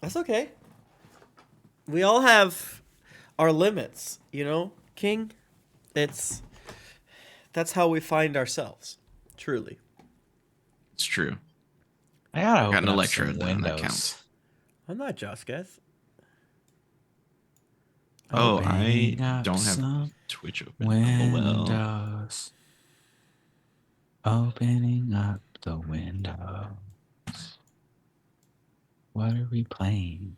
That's okay. We all have our limits, King. It's that's how we find ourselves. Truly. It's true. I gotta Got open an up some electrode though, that windows. counts. I'm not Josh, guys. Oh, I Opening up don't have some Twitch open. LOL. windows. Opening up the windows. What are we playing?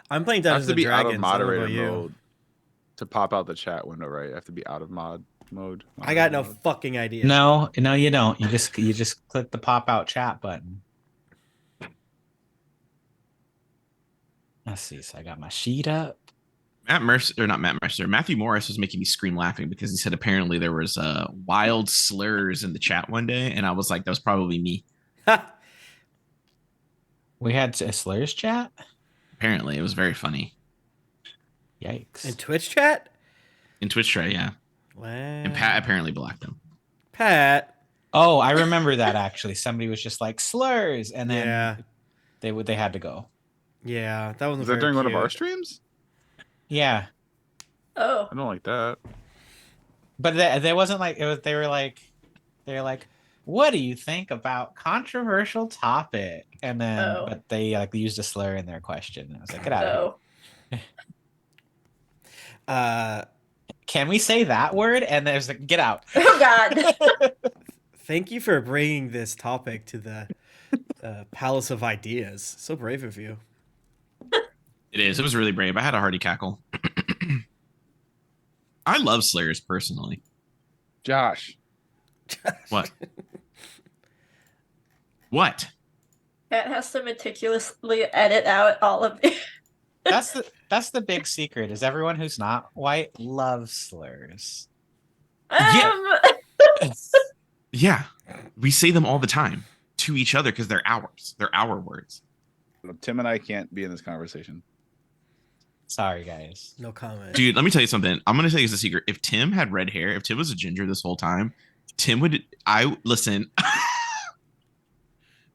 I'm playing I have Dungeons to and be out of Dragons. I don't know moderator about you. mode to pop out the chat window, right? I have to be out of mode. I got no mode. fucking idea. No, you don't. You just click the pop out chat button. Let's see. So I got my sheet up. Matthew Morris was making me scream laughing because he said apparently there was wild slurs in the chat one day, and I was like, that was probably me. We had a slurs chat. Apparently, it was very funny. Yikes! In Twitch chat? In Twitch chat, yeah. Wow. And Pat apparently blocked them. Pat. Oh, I remember that actually. Somebody was just like slurs, and then Yeah. they had to go. Yeah, that wasn't Was that very during one of cute. our streams? Yeah, Oh. I don't like that. but they wasn't like it was. They were like, what do you think about controversial topic? And then, but they like used a slur in their question. And I was like, get out of here. Can we say that word? And there's like, get out. Oh God. Thank you for bringing this topic to the Palace of Ideas. So brave of you. It is. It was really brave. I had a hearty cackle. I love slurs personally. Josh. What? What? Pat has to meticulously edit out all of it. That's the big secret. Is everyone who's not white loves slurs? Yeah, we say them all the time to each other because they're ours. They're our words. Tim and I can't be in this conversation. Sorry, guys. No comment. Dude, let me tell you something. I'm gonna tell you as a secret. If Tim had red hair, if Tim was a ginger this whole time, listen.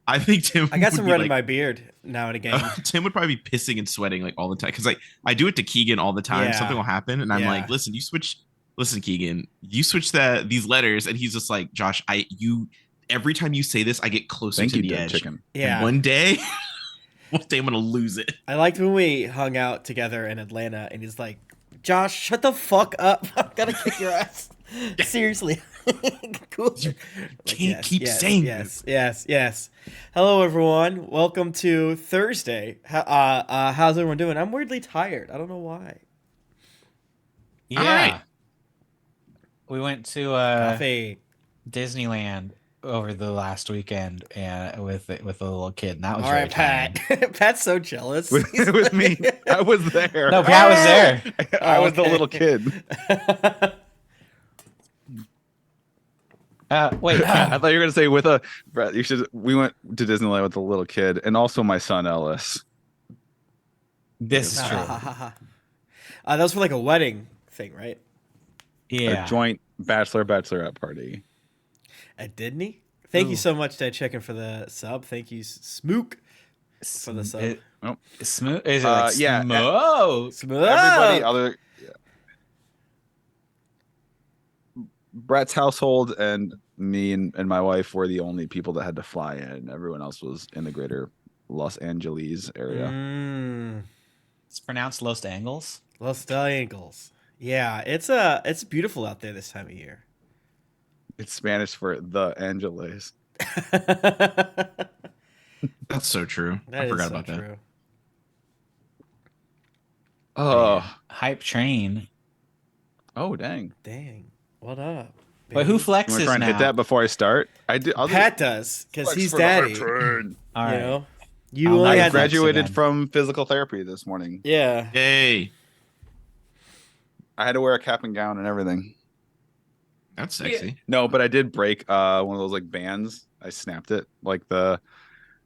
I think Tim. I got some red in like, my beard now and again. Tim would probably be pissing and sweating like all the time because like I do it to Keegan all the time. Yeah. Something will happen, and I'm like, "Listen, Keegan, you switch these letters," and he's just like, "Josh, every time you say this, I get closer to the edge." Chicken. Yeah. And one day I'm gonna lose it. I liked when we hung out together in Atlanta, and he's like, "Josh, shut the fuck up! I'm gonna kick your ass." Seriously. Cool. You can't keep saying yes. Hello, everyone. Welcome to Thursday. How's everyone doing? I'm weirdly tired. I don't know why. Yeah. Right. We went to Coffee. Disneyland over the last weekend and with a little kid, and that was All very right, Pat. tiring. Pat's so jealous. With me. I was there. No, Pat was there. I was the little kid. Wait. I thought you were gonna say Brett. We went to Disneyland with the little kid and also my son Ellis. This is true. That was for like a wedding thing, right? Yeah. A joint bachelorette party. At Disney. Thank you so much, Ted, checking for the sub. Thank you, Smook, for the sub. Smooth. Is it like yeah. Smoke? Everybody other Brett's household and me and my wife were the only people that had to fly in. Everyone else was in the greater Los Angeles area. It's pronounced Los Angles. Los Angles. Yeah, it's beautiful out there this time of year. It's Spanish for the Angeles. That's so true. I forgot about that. Oh, Hype train. oh, dang! What up? But who I'm flexes gonna try and now? hit that before I start. I do. Pat does because he's daddy. All right. You only I had graduated again. from physical therapy this morning. Yeah. Yay. I had to wear a cap and gown and everything. That's sexy. No, but I did break one of those like bands. I snapped it, like those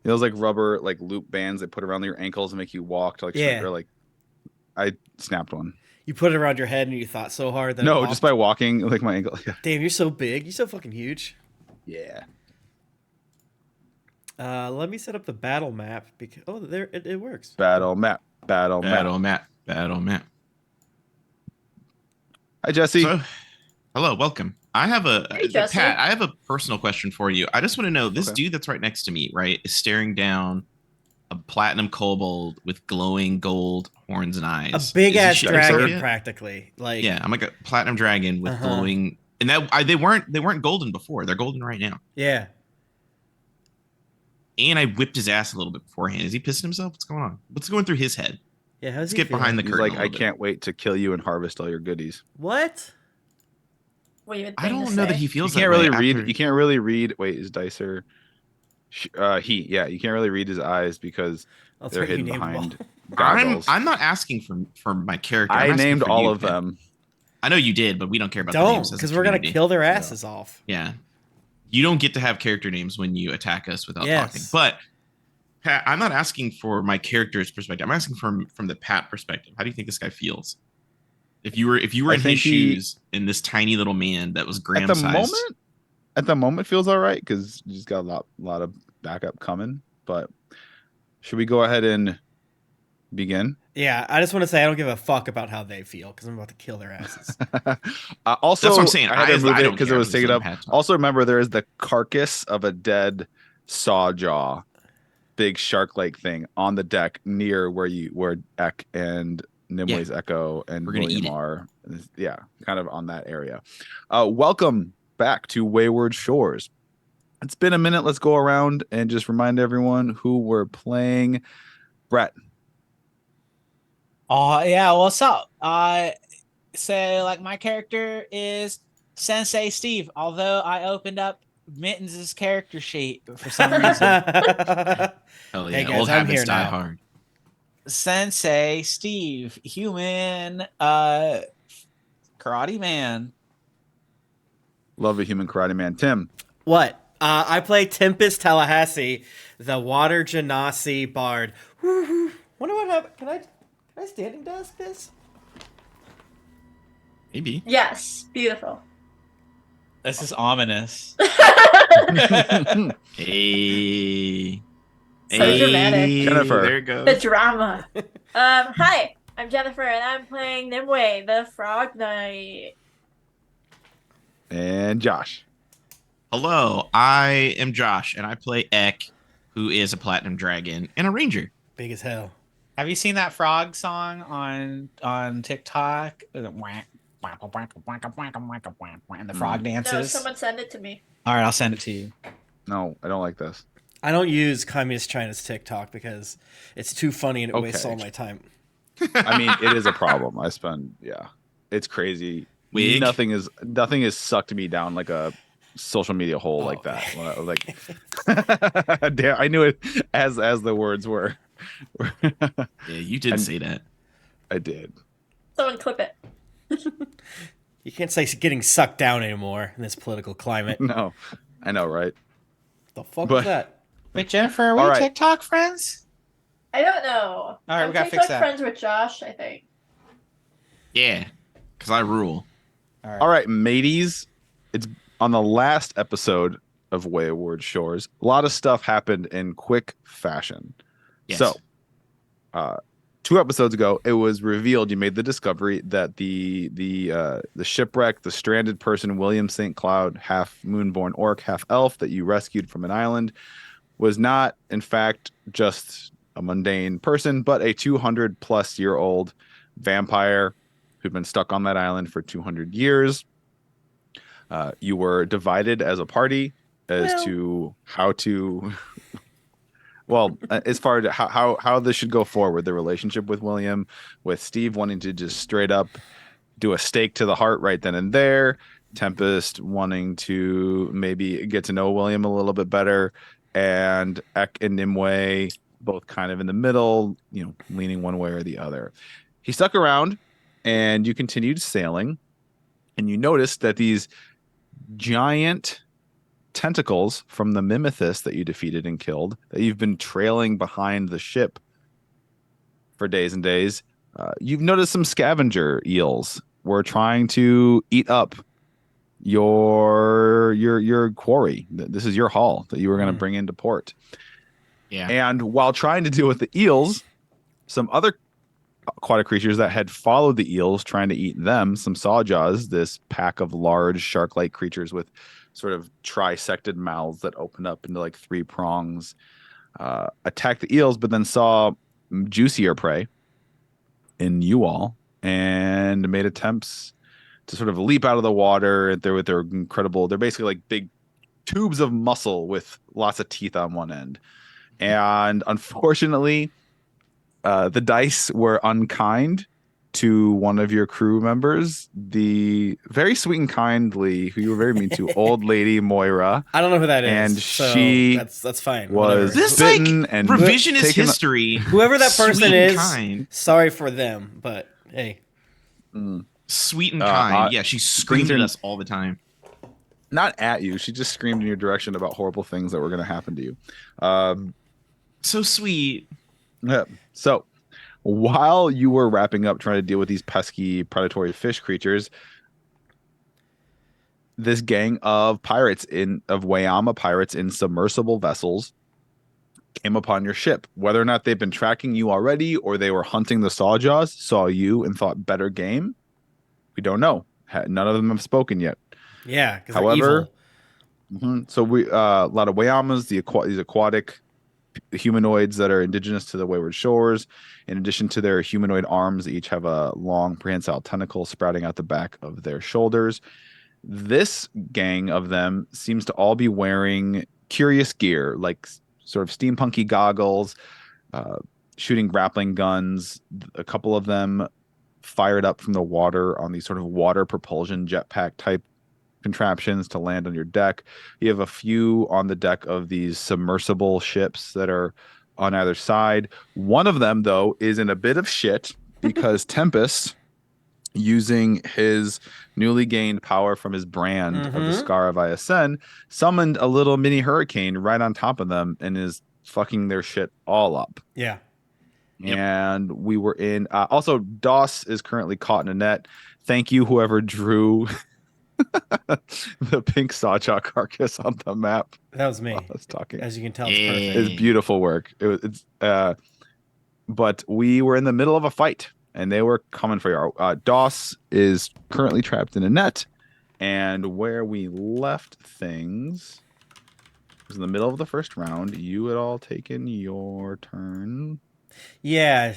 like rubber like loop bands they put around your ankles and make you walk to like or like I snapped one. You put it around your head and you thought so hard that No, just by walking like my ankle. Yeah. Damn, you're so big. You're so fucking huge. Yeah. Let me set up the battle map because there it works. Battle map. Battle map. Battle map. Battle map. Hi, Jesse. So, hello, welcome. I have Hey, Jesse. Pat. I have a personal question for you. I just want to know this Okay. dude that's right next to me, right, is staring down a platinum kobold with glowing gold horns and eyes. A big Is he ass shit dragon, himself yet? practically. Like Yeah, I'm like a platinum dragon with Uh-huh. glowing, and they weren't golden before. They're golden right now. yeah. And I whipped his ass a little bit beforehand. Is he pissing himself? What's going on? What's going through his head? Yeah, how's Let's he get feeling? behind the He's curtain. like, a I little bit. can't wait to kill you and harvest all your goodies. What? Weird I thing don't to know that say. he You feels can't that really way read. after- You can't really read. Wait, is Dicer? You can't really read his eyes because That's they're right, you hidden named them all. behind goggles. I'm not asking for my character. I'm I asking named for all you, of Pat. them. I know you did, but we don't care about the Don't, names as a because we're gonna community. kill their asses off. Yeah, you don't get to have character names when you attack us without Yes. talking. But Pat, I'm not asking for my character's perspective. I'm asking from the Pat perspective. How do you think this guy feels? If you were I in his think he- shoes and this tiny little man that was gram At the sized. moment, feels all right because he's got a lot of backup coming. But should we go ahead and begin? Yeah, I just want to say I don't give a fuck about how they feel because I'm about to kill their asses. Also, That's what I'm saying. I had to move I it don't because it care. was I'm just taken letting up. Pat talk. Also, remember there is the carcass of a dead saw jaw, big shark-like thing on the deck near where Eck and Nimwe's Echo and We're gonna William eat it. are. Yeah, kind of on that area. Welcome back to Wayward Shores. It's been a minute. Let's go around and just remind everyone who we're playing. Brett. Oh yeah, what's up? So like my character is Sensei Steve. Although I opened up Mittens' character sheet for some reason. Hell Hey, yeah, guys, old I'm habits here die now. hard. Sensei Steve, human, karate man. Love a human karate man. Tim. What? I play Tempest Tallahassee, the Water Genasi Bard. Wonder what happened. Can I standing desk this? Maybe. Yes, beautiful. This is ominous. Hey. So dramatic. Jennifer. There it goes. The drama. Hi, I'm Jennifer, and I'm playing Nimue, the Frog Knight. And Josh. Hello, I am Josh, and I play Eck, who is a platinum dragon and a ranger. Big as hell. Have you seen that frog song on TikTok? And the frog No, dances. someone send it to me. All right, I'll send it to you. No, I don't like this. I don't use Communist China's TikTok because it's too funny and it wastes Okay. all my time. I mean, it is a problem. It's crazy. Wig. Nothing has sucked me down like a social media hole like that. Like, damn, I knew it as the words were. Yeah, you did And- say that. I did. Someone clip it. You can't say getting sucked down anymore in this political climate. No, I know, right? The fuck But- was that? Wait, Jennifer, are we All right. TikTok friends? I don't know. All right, I'm we gotta TikTok fix that. friends with Josh, I think. Yeah, because I rule. All right, mateys. It's on the last episode of Wayward Shores. A lot of stuff happened in quick fashion. Yes. So, 2 episodes ago, it was revealed you made the discovery that the shipwreck, the stranded person, William St. Cloud, half moonborn orc, half elf, that you rescued from an island, was not, in fact, just a mundane person, but a 200-plus-year-old vampire who'd been stuck on that island for 200 years. You were divided as a party as to how to well, as far as how this should go forward, the relationship with William, with Steve wanting to just straight up do a stake to the heart right then and there, Tempest wanting to maybe get to know William a little bit better, and Eck and Nimue both kind of in the middle, leaning one way or the other. He stuck around, and you continued sailing, and you noticed that these giant tentacles from the Mimethus that you defeated and killed, that you've been trailing behind the ship for days and days, you've noticed some scavenger eels were trying to eat up your quarry. This is your haul that you were going to Mm. bring into port. Yeah. And while trying to deal with the eels, some other aquatic creatures that had followed the eels, trying to eat them, some sawjaws, this pack of large shark-like creatures with sort of trisected mouths that open up into like 3 prongs, attacked the eels, but then saw juicier prey in you all and made attempts to sort of leap out of the water. With their incredible, they're basically like big tubes of muscle with lots of teeth on one end. And unfortunately, the dice were unkind to one of your crew members, the very sweet and kindly, who you were very mean to, old lady Moira. I don't know who that is. And so she that's fine. was Whatever. This like bitten and revisionist taken- history. Whoever that person Sweet and is, kind. sorry for them, but hey. Sweet and kind. Yeah, she screamed at are- us all the time. Not at you. She just screamed in your direction about horrible things that were going to happen to you. So sweet. Yeah. So while you were wrapping up trying to deal with these pesky predatory fish creatures, this gang of Wayama pirates in submersible vessels came upon your ship. Whether or not they've been tracking you already or they were hunting the Sawjaws, saw you and thought better game, we don't know. None of them have spoken yet. Yeah, because However, so we a lot of Wayamas, these aquatic humanoids that are indigenous to the Wayward Shores. In addition to their humanoid arms, they each have a long prehensile tentacle sprouting out the back of their shoulders. This gang of them seems to all be wearing curious gear, like sort of steampunky goggles, shooting grappling guns. A couple of them fired up from the water on these sort of water propulsion jetpack type contraptions to land on your deck. You have a few on the deck of these submersible ships that are on either side. One of them, though, is in a bit of shit because Tempest, using his newly gained power from his brand of the Scar of Isen, summoned a little mini hurricane right on top of them and is fucking their shit all up. Yeah. Yep. And we were in also Doss is currently caught in a net. Thank you whoever drew the pink sawjaw carcass on the map. That was me. I was talking. As you can tell, it's Yeah. perfect. It's beautiful work. But we were in the middle of a fight and they were coming for you. Doss is currently trapped in a net, and where we left things was in the middle of the first round. You had all taken your turn. Yeah.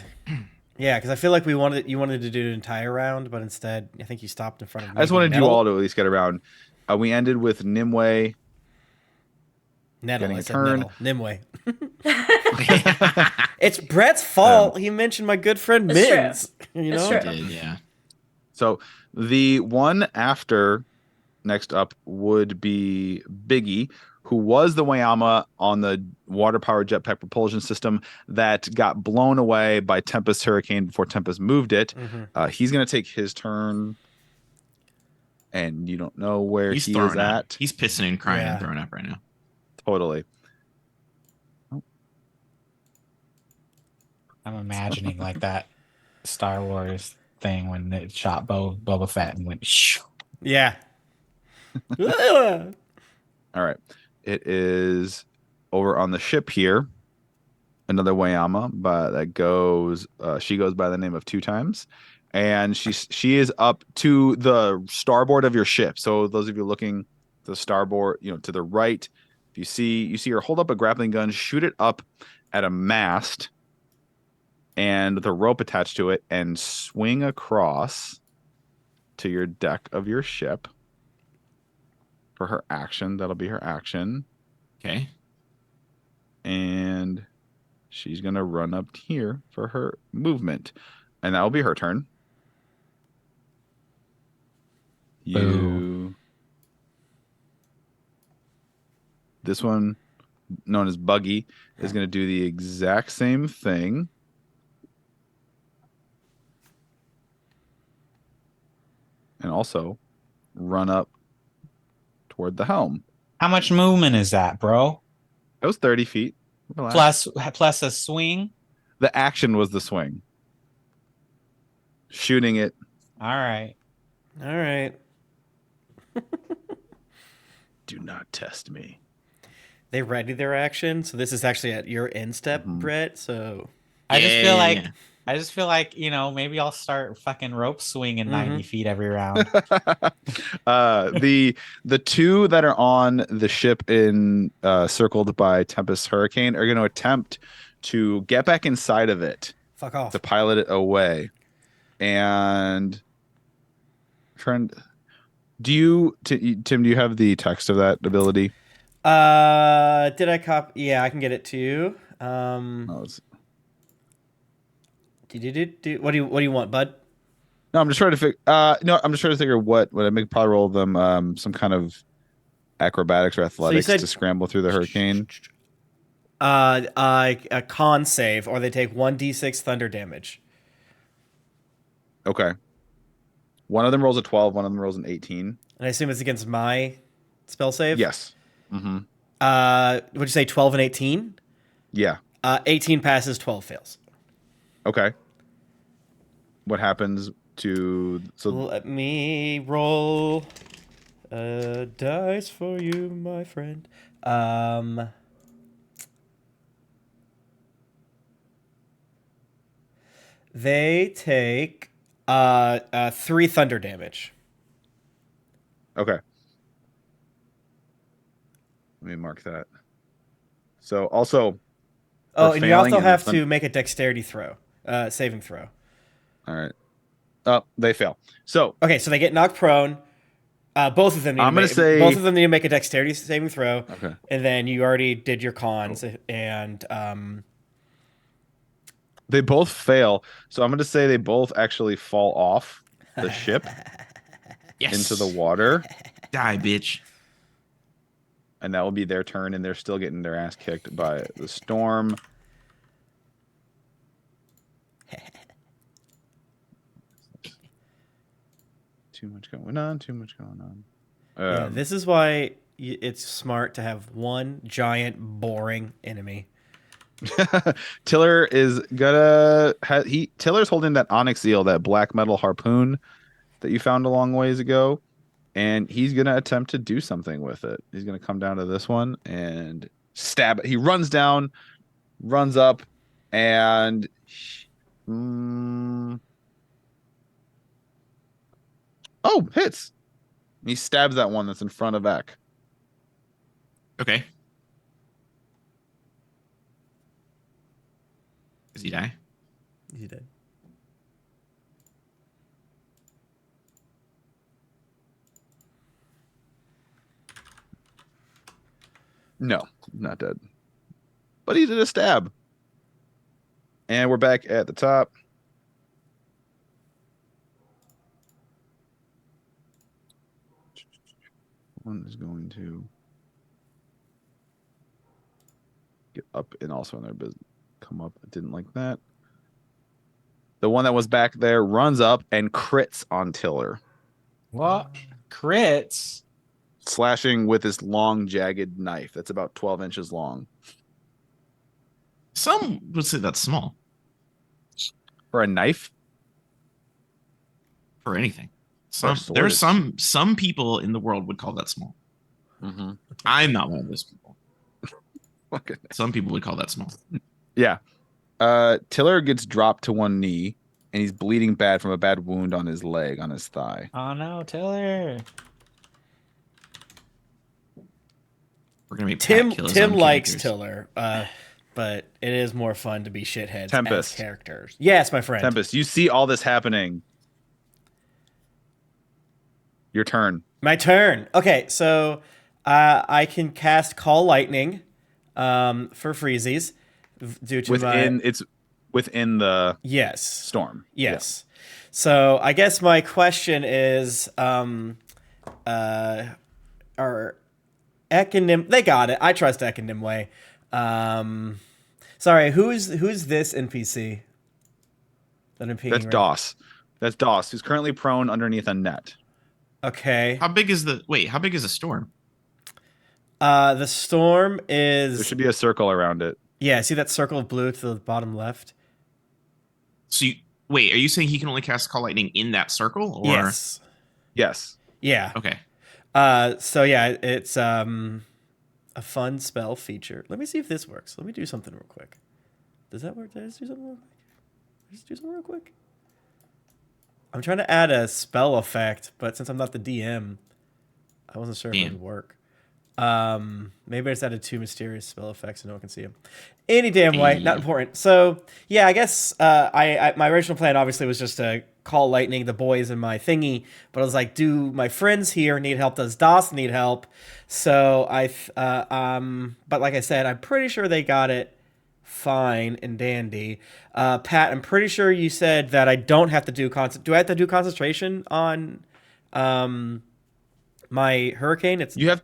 Yeah, because I feel like you wanted to do an entire round, but instead, I think you stopped in front of me. I just wanted you all to at least get around. We ended with Nimue Nettle, getting I a said turn. Nettle. Nimue. It's Brett's fault. He mentioned my good friend It's true. Mittens. You It's know? true. Did, yeah. So the one after next up would be Biggie, who was the Wayama on the water-powered jetpack propulsion system that got blown away by Tempest Hurricane before Tempest moved it. He's going to take his turn, and you don't know where He's he throwing is up. at. He's pissing and crying Yeah. and throwing up right now. Totally. I'm imagining like that Star Wars thing when it shot Boba Fett and went shoo. Yeah. All right. It is over on the ship here. Another Wayama, but that goes. She goes by the name of Two Times, and she is up to the starboard of your ship. So those of you looking to the starboard, to the right, if you see her hold up a grappling gun, shoot it up at a mast, and with a rope attached to it, and swing across to your deck of your ship. For her action, that'll be her action. Okay. And she's going to run up here for her movement. And that will be her turn. This one, known as Buggy, is going to do the exact same thing. And also run up toward the helm. How much movement is that, bro? That was 30 feet. Relax. Plus a swing. The action was the swing. Shooting it. All right. All right. Do not test me. They ready their action, so this is actually at your end step, Mhm. Brett. So I just feel like Yeah. maybe I'll start fucking rope swinging Mhm. 90 feet every round. The two that are on the ship in circled by Tempest Hurricane are going to attempt to get back inside of it fuck off. to pilot it away. And friend, Tim, do you have the text of that ability? Did I copy? Yeah, I can get it to you. No, What do you want, bud? no, I'm just trying to figure. No, I'm just trying to figure what would I make probably roll them some kind of acrobatics or athletics said- to scramble through the hurricane. A con save, or they take 1d6 thunder damage. Okay. One of them rolls a 12. One of them rolls an 18. And I assume it's against my spell save. Yes. Mm-hmm. Would you say 12 and 18? Yeah. 18 passes, 12 fails. Okay. What happens to Let me roll a dice for you, my friend. They take 3 thunder damage. Okay. Let me mark that. So also. Oh, for and you failing also in have the to make a dexterity throw, saving throw. All right. Oh, they fail. So Okay, so they get knocked prone. Both of them need I'm to gonna make, say- both of them need to make a dexterity saving throw. okay. And then you already did your cons, and They both fail. So I'm going to say they both actually fall off the ship Yes. into the water, Die, bitch. and that will be their turn, and they're still getting their ass kicked by the storm. Too much going on. Too much going on. yeah, this is why it's smart to have one giant boring enemy. Tiller is gonna Tiller's holding that onyx eel, that black metal harpoon that you found a long ways ago, and he's gonna attempt to do something with it. He's gonna come down to this one and stab it. He runs down, runs up, and oh, hits. He stabs that one that's in front of Eck. Okay. Does he die? You did. No, not dead. But he did a stab. And we're back at the top. One is going to get up and also in their business. Come up. I didn't like that. The one that was back there runs up and crits on Tiller, What? Crits? slashing with this long, jagged knife that's about 12 inches long. Some would say that's small For a knife? for anything. For a Some sword, there's it's- some people in the world would call that small. Mm-hmm. I'm not one of those people. Okay. Some people would call that small. Yeah. Tiller gets dropped to one knee, and he's bleeding bad from a bad wound on his leg, on his thigh. Oh no, Tiller. We're gonna make Tim Pat kill his Tim own likes characters. Tiller, but it is more fun to be shitheads Tempest. as characters. Yes, my friend. Tempest, you see all this happening. Your turn. My turn. Okay, so I can cast Call Lightning for freezies due to It's within the yes. storm. Yes. So I guess my question is, are Ek and Nim? They got it. I trust Ek and Nimue. Sorry, who's this NPC? That I'm That's Doss. That's Doss, who's currently prone underneath a net. Okay. How big is the storm? The storm There is should be a circle around it. yeah. See that circle of blue to the bottom left? So wait, are you saying he can only cast Call Lightning in that circle? Or Yes. Yes. Yeah. okay. So yeah, it's a fun spell feature. Let me see if this works. Let me do something real quick. Does that work? Did I just do something real quick? Did I just do something real quick? I'm trying to add a spell effect, but since I'm not the DM, I wasn't sure if it would work. Maybe I just added 2 mysterious spell effects so no one can see them. Any damn way, not important. So yeah, I guess I my original plan obviously was just to call lightning the boys in my thingy, but I was like, do my friends here need help? Does Doss need help? So but like I said, I'm pretty sure they got it fine and dandy. Pat, I'm pretty sure you said that I don't have to do do I have to do concentration on my hurricane? It's You have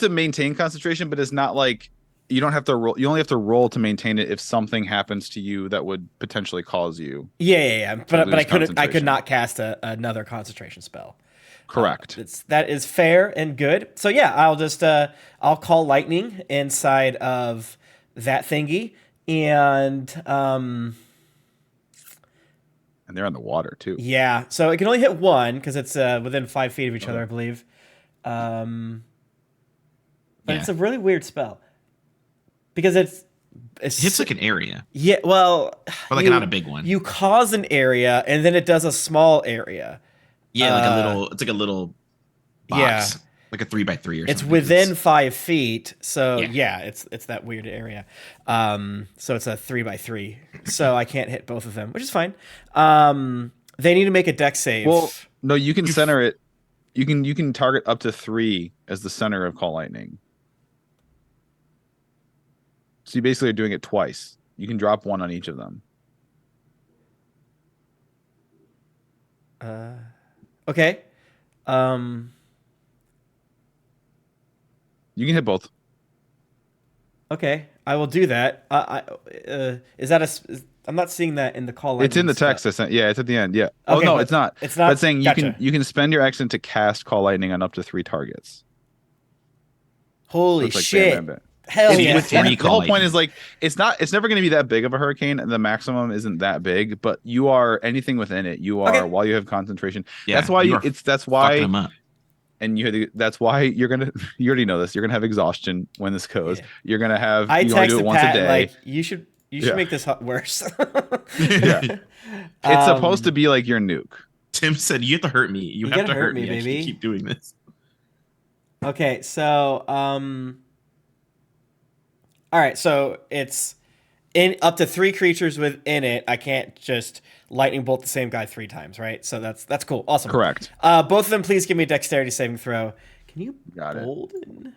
to maintain concentration, but it's not like you don't have to roll. You only have to roll to maintain it if something happens to you that would potentially cause you. yeah. But I could concentration. not cast another concentration spell. Correct. That is fair and good. So yeah, I'll just I'll call lightning inside of that thingy, and they're on the water too. yeah. So it can only hit one because it's within 5 feet of each other, I believe. But it's a really weird spell because it's hits like an area. Yeah, well, But like not a big one. You cause an area and then it does a small area. Yeah, like a little. It's like a little box. Yeah. Like a 3x3 or something. It's within 5 feet, so yeah, it's that weird area. So it's a 3x3, so I can't hit both of them, which is fine. They need to make a dex save. Well, no, you can center it. You can target up to 3 as the center of call lightning. So you basically are doing it twice. You can drop 1 on each of them. Okay. You can hit both. Okay, I will do that. Is that I'm not seeing that in the call. It's in the text I sent. Yeah, it's at the end. Yeah. Oh Okay, no, but it's not. it's not- But saying gotcha. you can spend your action to cast call lightning on up to 3 targets. Holy So it's like shit! bam, bam, bam. Hell It's yeah! with And 3 the whole call point lightning. is like it's never going to be that big of a hurricane, and the maximum isn't that big. But you are anything within it. You are Okay. while you have concentration. Yeah, That's why you are that's fucking why them up. and that's why you're gonna. You already know this. You're gonna have exhaustion when this goes. Yeah. You're gonna have. I You only do texted it once Pat a day. like you should Yeah. make this worse. Yeah. It's supposed to be like your nuke. Tim said, "You have to hurt me. You have gotta to hurt hurt me, me. I baby." can't keep doing this." Okay, so all right, so it's in up to 3 creatures within it. I can't just lightning bolt the same guy 3 times, right? So that's cool, awesome. Correct. Both of them, please give me a dexterity saving throw. Can you Got it. bolden?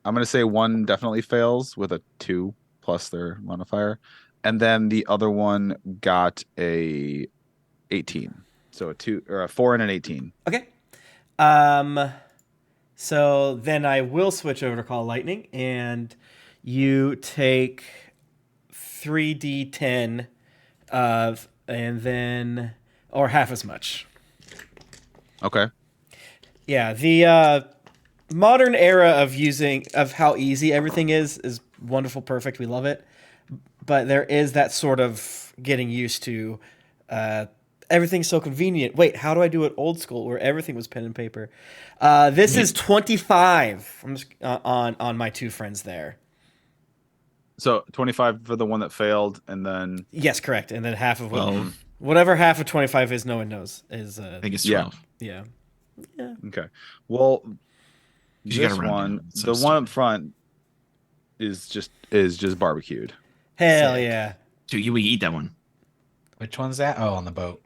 I'm gonna say 1 definitely fails with a 2 plus their modifier, and then the other one got a 18. So a 2 or a 4 and an 18. Okay. So then I will switch over to call lightning, and you take 3d10 and then or half as much. Okay. Yeah, the modern era of how easy everything is wonderful, perfect. We love it, but there is that sort of getting used to. Everything's so convenient. Wait, how do I do it old school where everything was pen and paper? This is 25. I'm just on my 2 friends there. So 25 for the one that failed, and then Yes, correct. And then half of Well, whatever half of 25 is, no one knows. Is I think it's Yeah. 12. yeah. okay. Well, You this gotta run one, down. It's so the one up front, is just barbecued. Hell Sick. yeah. Dude, you would eat that one. Which one's that? Oh, on the boat.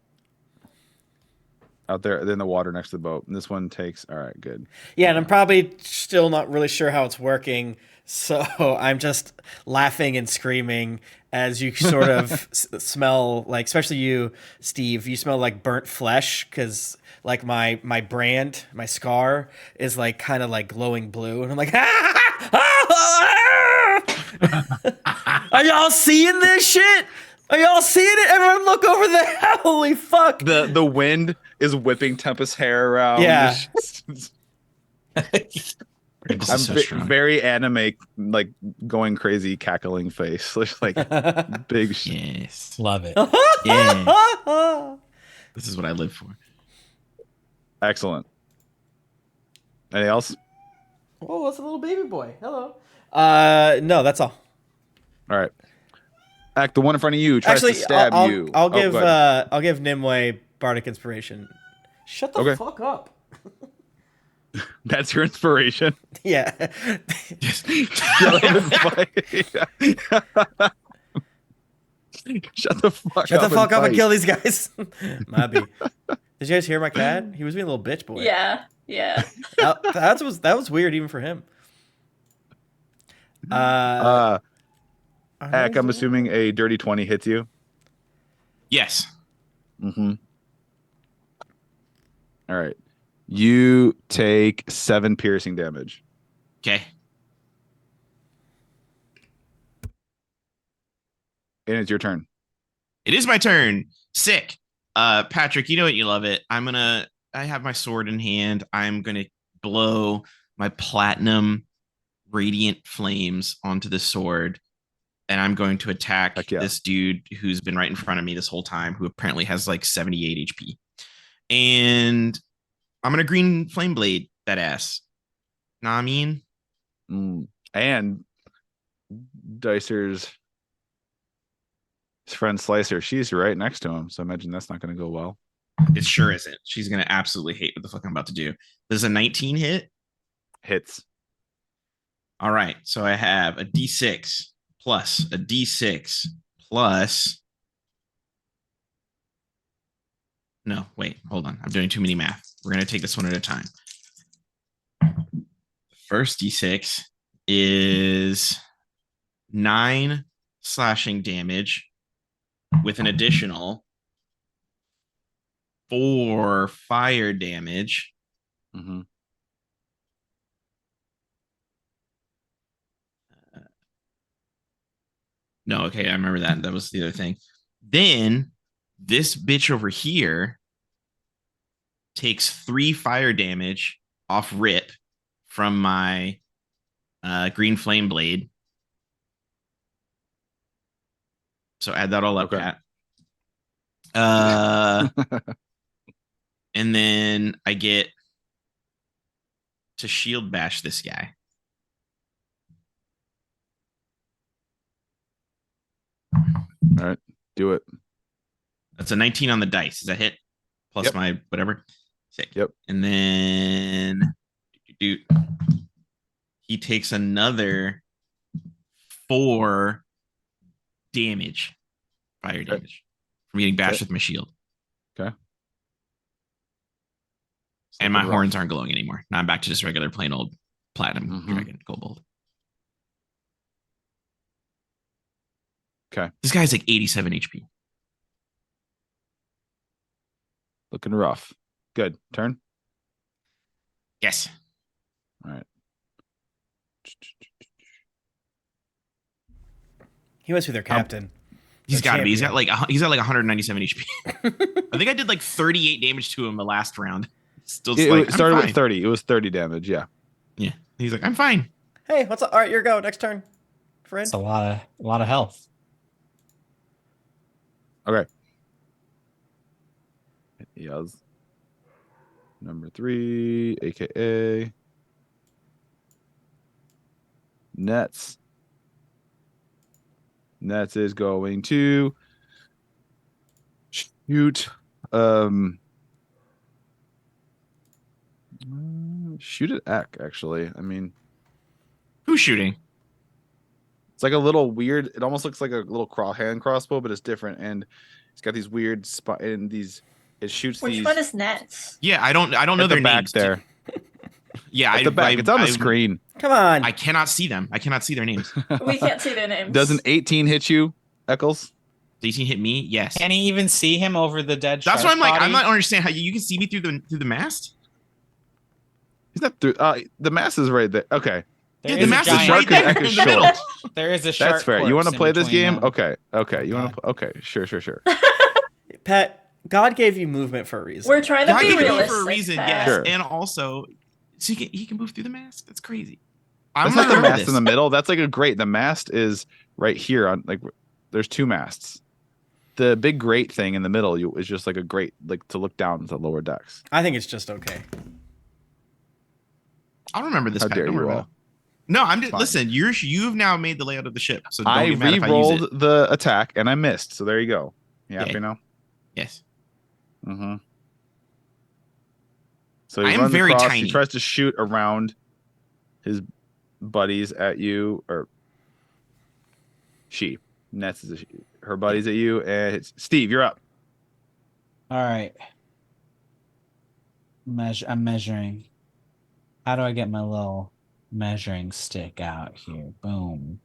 Out there in the water next to the boat. And this one takes. All right, good. Yeah, and I'm probably still not really sure how it's working, so I'm just laughing and screaming as you sort of smell like, especially you, Steve, you smell like burnt flesh because like my brand, my scar is like kind of like glowing blue, and I'm like, are y'all seeing this shit? Are y'all seeing it? Everyone look over there. Holy fuck. The wind is whipping Tempest's hair around. Yeah. This I'm is so strong. very anime, like going crazy, cackling face, like big. Yes. Love it. Yeah. This is what I live for. Excellent. Anything else? Oh, it's a little baby boy. Hello. No, that's all. All right. Act the one in front of you tries Actually, to stab you. I'll Oh, give go ahead. I'll give Nimue bardic inspiration. Shut the Okay. fuck up. That's your inspiration. Yeah. Shut the fuck Shut up. the fuck up and fight. kill these guys. Mabby. Did you guys hear my cat? He was being a little bitch boy. Yeah. Yeah. That was weird even for him. Ack, I'm assuming a dirty 20 hits you. Yes. Mm-hmm. All right. You take 7 piercing damage. Okay. And it's your turn. It is my turn. Sick. Patrick, you know what? You love it. I have my sword in hand. I'm gonna blow my platinum radiant flames onto the sword, and I'm going to attack this dude who's been right in front of me this whole time, who apparently has like 78 HP. And I'm gonna green flame blade that ass. Know what I mean? And Dicer's his friend Slicer, she's right next to him, so I imagine that's not going to go well. It sure isn't. She's going to absolutely hate what the fuck I'm about to do. Does a 19 hit? Hits. All right, so I have a D6 plus a D6 plus... No, wait, hold on. I'm doing too many math. We're going to take this one at a time. The first D6 is 9 slashing damage with an additional 4 fire damage. Mm-hmm. No, okay, I remember that. That was the other thing. Then this bitch over here takes 3 fire damage off rip from my green flame blade. So add that all up, Cat. And then I get to shield bash this guy. All right, do it. That's a 19 on the dice. Is that hit? Plus my whatever. Sick. Yep. And then he takes another 4 damage, fire damage from getting bashed with my shield. Okay. And my horns aren't glowing anymore. Now I'm back to just regular plain old platinum dragon kobold. Okay. This guy's like 87 HP. Looking rough. Good. Turn. Yes. All right. He must be their captain. He's got to be. He's got like 197 HP. I think I did like 38 damage to him the last round. Still, it started with 30. It was 30 damage. Yeah. Yeah. He's like, I'm fine. Hey, what's up? All right, your go. Next turn, friend. It's a lot of health. Okay. Yes. Number 3, aka Nets. Nets is going to shoot. Shoot at Eck, actually. I mean, who's shooting? It's like a little weird. It almost looks like a little hand crossbow, but it's different, and it's got these weird spot and these. It shoots. Which one is Nets? Yeah, I don't know their back names. There. Yeah, at the back. It's on the screen. Come on. I cannot see them. I cannot see their names. We can't see their names. Does an 18 hit you, Eccles? Does 18 hit me? Yes. Can he even see him over the dead? That's why I'm like, body? I'm not understand how you can see me through the mast. He's not through. The mast is right there. Okay. Yeah, the mast is right there in the middle. There is a shark. That's fair. You want to play this game? Them. Okay. You want to? Okay. Sure. Pat, God gave you movement for a reason. We're trying to God be gave me realistic. for a reason, Pat. yes. Sure. And also, so he can move through the mast. That's crazy. That's not the mast in the middle. That's like a grate. The mast is right here on like. There's 2 masts. The big grate thing in the middle is just like a grate, like to look down to lower decks. I think it's just okay. I'll remember this. How Pat. dare Don't you worry about all. it. No, I'm just Fine. listen. You've now made the layout of the ship, so don't I get mad if I use it. re-rolled the attack and I missed. So there you go. You happy Yay. now? Yes. Mm-hmm. So I he am runs very across. tiny. He tries to shoot around his buddies at you, or she. Nets is her buddies at you, and it's Steve. You're up. All right. I'm measuring. How do I get my little measuring stick out here? Boom.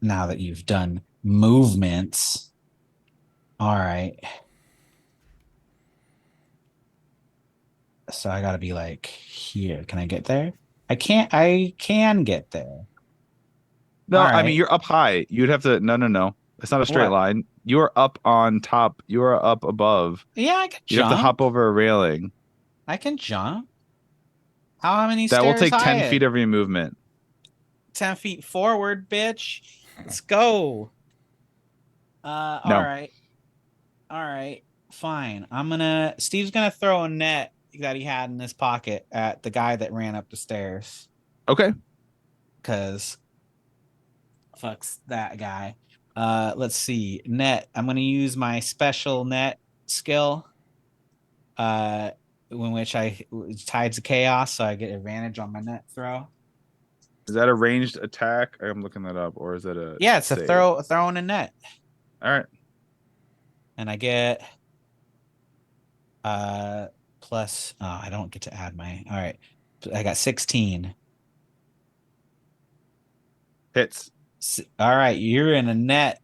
Now that you've done movements. All right. So I gotta be like here. Can I get there? I can get there. No, All I mean right. you're up high. You'd have to. No. It's not a straight What? line. You are up on top. You are up above. Yeah, I can You have to jump. hop over a railing. I can jump. How many That will stairs take 10 high? feet of your movement. 10 feet forward, bitch. Let's go. No. All right. All right. Fine. Steve's gonna throw a net that he had in his pocket at the guy that ran up the stairs. Okay. Cause fucks that guy. Let's see. Net. I'm gonna use my special net skill. In which tides of chaos, so I get advantage on my net throw. Is that a ranged attack? I'm looking that up, or is that a? Yeah, it's save? a throwing a net. All right. And I get plus I don't get to add my all right. I got 16. Hits. All right, you're in a net,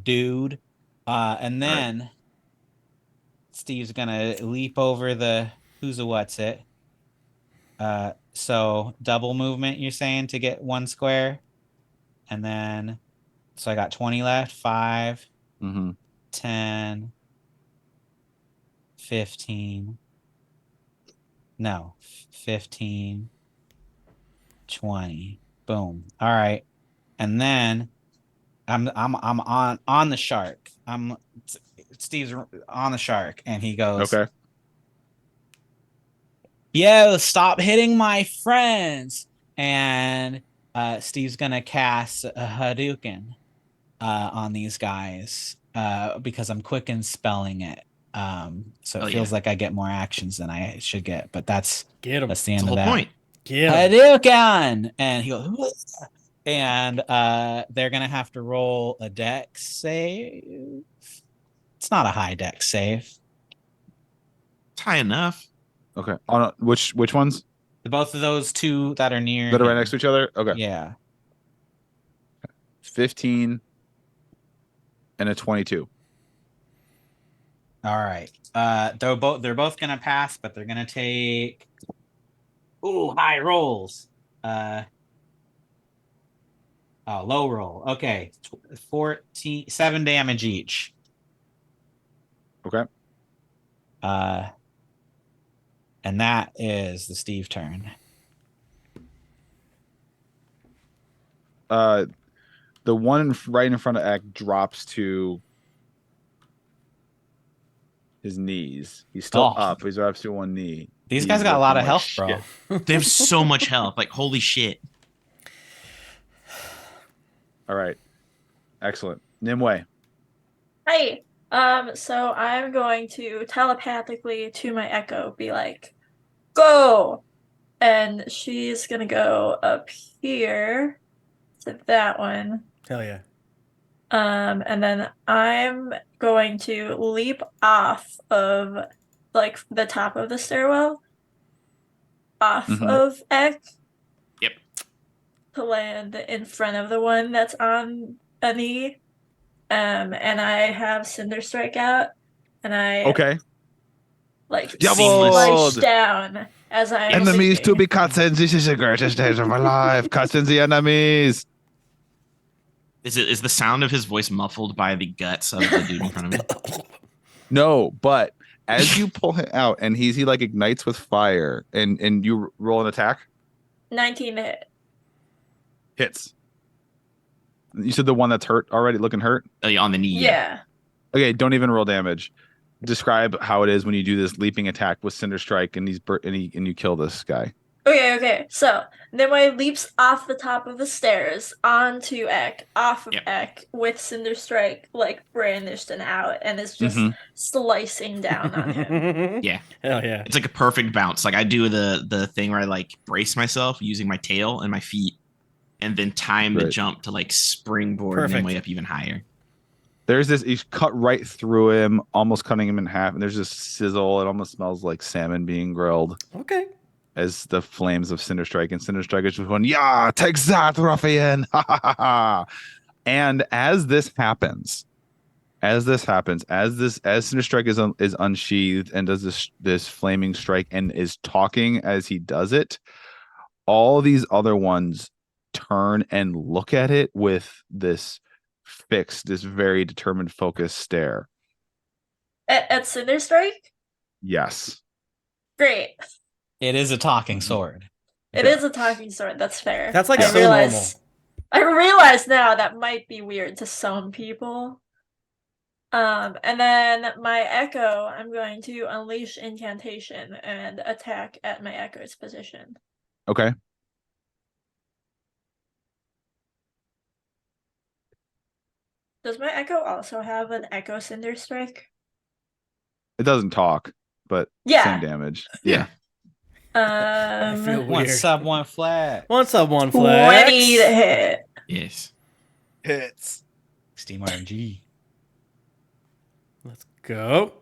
dude. And then Steve's gonna leap over the who's a what's it. So double movement, you're saying, to get one square. And then so I got 20 left, 5, Mm-hmm. 10, 15. No, 15, 20. Boom. All right. And then I'm on the shark. Steve's on the shark, and he goes, Okay. "Yo, stop hitting my friends!" And Steve's gonna cast a Hadouken on these guys because I'm quick in spelling it. So it feels like I get more actions than I should get, but that's Get him. the That's end the of whole that. point. Get him. Hadouken! And he goes, and they're gonna have to roll a dex save. It's not a high dex save. It's high enough. Okay. On which ones Both of those two that are near that are right him. next to each other? Okay. Yeah. 15 and a 22. All right. They're both gonna pass, but they're gonna take high rolls. Low roll. Okay. 7 damage each. Okay. And that is the Steve turn. The one right in front of Eck drops to his knees. He's still up. He's up to one knee. These guys got a lot of health, bro. They have so much health. Like, holy shit. All right. Excellent. Nimue. Hi. So I'm going to telepathically to my Echo be like, go! And she's gonna go up here to that one. Hell yeah. And then I'm going to leap off of like the top of the stairwell off of Eck. Yep. To land in front of the one that's on a knee. And I have Cinder Strike out, and I like slice down as I enemies to be cutscenes. This is the greatest days of my life. Cutscenes the enemies. Is the sound of his voice muffled by the guts of the dude in front of me? No, but as you pull him out and he like ignites with fire and you roll an attack. 19 to hit. Hits. You said the one that's hurt already, looking hurt? On the knee. Yeah. Okay, don't even roll damage. Describe how it is when you do this leaping attack with Cinder Strike and you kill this guy. Okay. So Nimue leaps off the top of the stairs onto Ek, off of Yep. Ek, with Cinder Strike like brandished and out, and is just Mhm. slicing down on him. Yeah. Hell yeah. It's like a perfect bounce. Like I do the thing where I like brace myself using my tail and my feet, and then time the Right. jump to like springboard Perfect. Nimue up even higher. There's this, he's cut right through him, almost cutting him in half, and there's this sizzle. It almost smells like salmon being grilled Okay. as the flames of Cinder Strike, and Cinder Strike is just going, yeah, take that, ruffian. Ha ha ha ha. And as Cinder Strike is unsheathed and does this flaming strike and is talking as he does it, all these other ones turn and look at it with this very determined, focused stare. At Cinder Strike? Yes. Great. It is a talking sword. It is a talking sword. That's fair. That's like I so realize, I realize now that might be weird to some people. And then my Echo, I'm going to unleash incantation and attack at my Echo's position. Okay. Does my Echo also have an Echo Cinder Strike? It doesn't talk, but Yeah. same damage. Yeah. I feel One weird. sub, one flat. One sub, one flex. 20 to hit. Yes. Hits. Steam RNG. Let's go.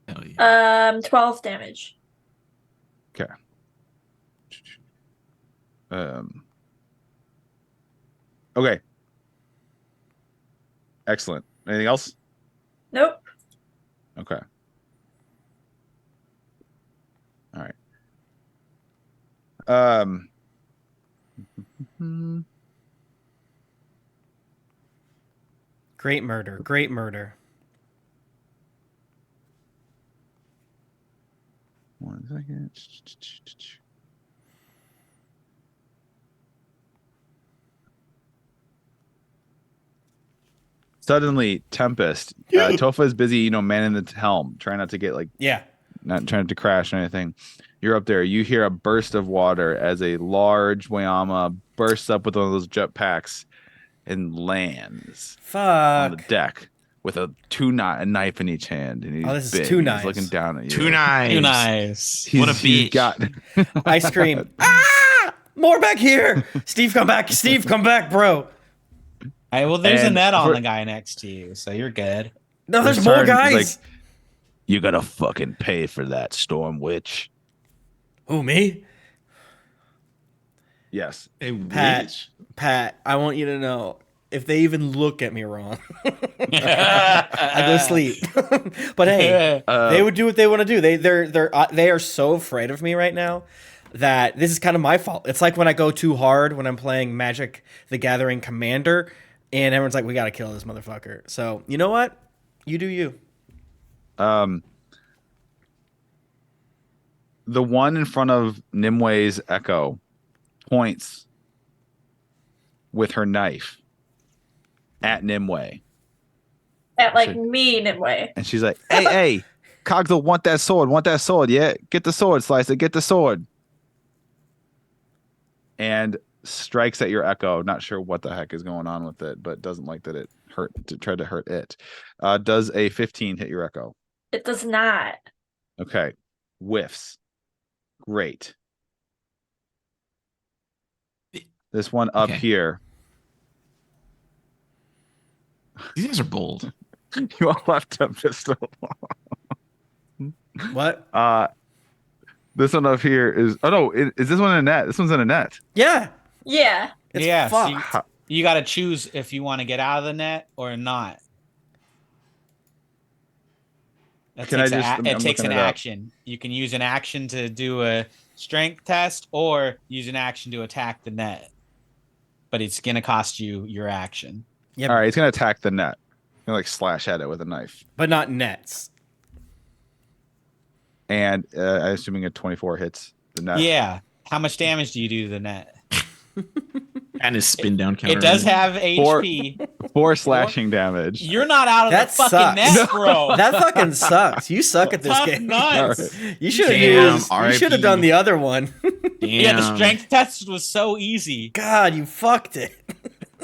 Hell yeah. 12 damage. Okay. Okay. Excellent. Anything else? Nope. Okay. All right. Great murder. Great murder. 1 second. Suddenly, Tempest. Tofa is busy, manning the helm, trying not to get Yeah. not trying to crash or anything. You're up there. You hear a burst of water as a large Wayama bursts up with one of those jetpacks and lands on the Fuck. deck with a knife in each hand. And he's Oh, this is big, two and knives. He's looking down at you. Two knives. Too nice. What a He's bitch. got I scream, ah! More back here! Steve, come back. Steve, come back, bro. Hey, well, there's a And net on for- the guy next to you, so you're good. No, there's His more turn, he's guys. you gotta fucking pay for that, Storm Witch. Who, me? Yes. A Pat. witch? Pat, I want you to know, if they even look at me wrong, I go sleep. But hey, they would do what they want to do. They are so afraid of me right now that this is kind of my fault. It's like when I go too hard when I'm playing Magic the Gathering Commander, and everyone's like, "We gotta kill this motherfucker." So you know what? You do you. The one in front of Nimue's Echo points with her knife at Nimue. At like Should- me, Nimue. And she's like, hey, Cogdle, want that sword, yeah? Get the sword, Slicer, get the sword. And strikes at your Echo. Not sure what the heck is going on with it, but doesn't like that it tried to hurt it. Does a 15 hit your Echo? It does not. Okay. Whiffs. Great. This one up Okay. here. These guys are bold. You all left a pistol. What? This one up here is. Oh no! Is this one in a net? This one's in a net. Yeah. Yeah. It's Yeah, so fucked. you got to choose if you want to get out of the net or not. That Can I takes just- I'm it takes looking an it up. action. You can use an action to do a strength test or use an action to attack the net. But it's going to cost you your action. Yep. All right, he's gonna attack the net. He's gonna slash at it with a knife. But not nets. And I'm assuming a 24 hits the net. Yeah. How much damage do you do to the net? And his spin down counter. It does on have Four- HP. 4 slashing damage. You're not out of That the fucking sucks. net, bro. That fucking sucks. You suck at this Tough game. nuts. You should have Damn, used. You RIP. should have done the other one. Damn. Yeah, the strength test was so easy. God, you fucked it.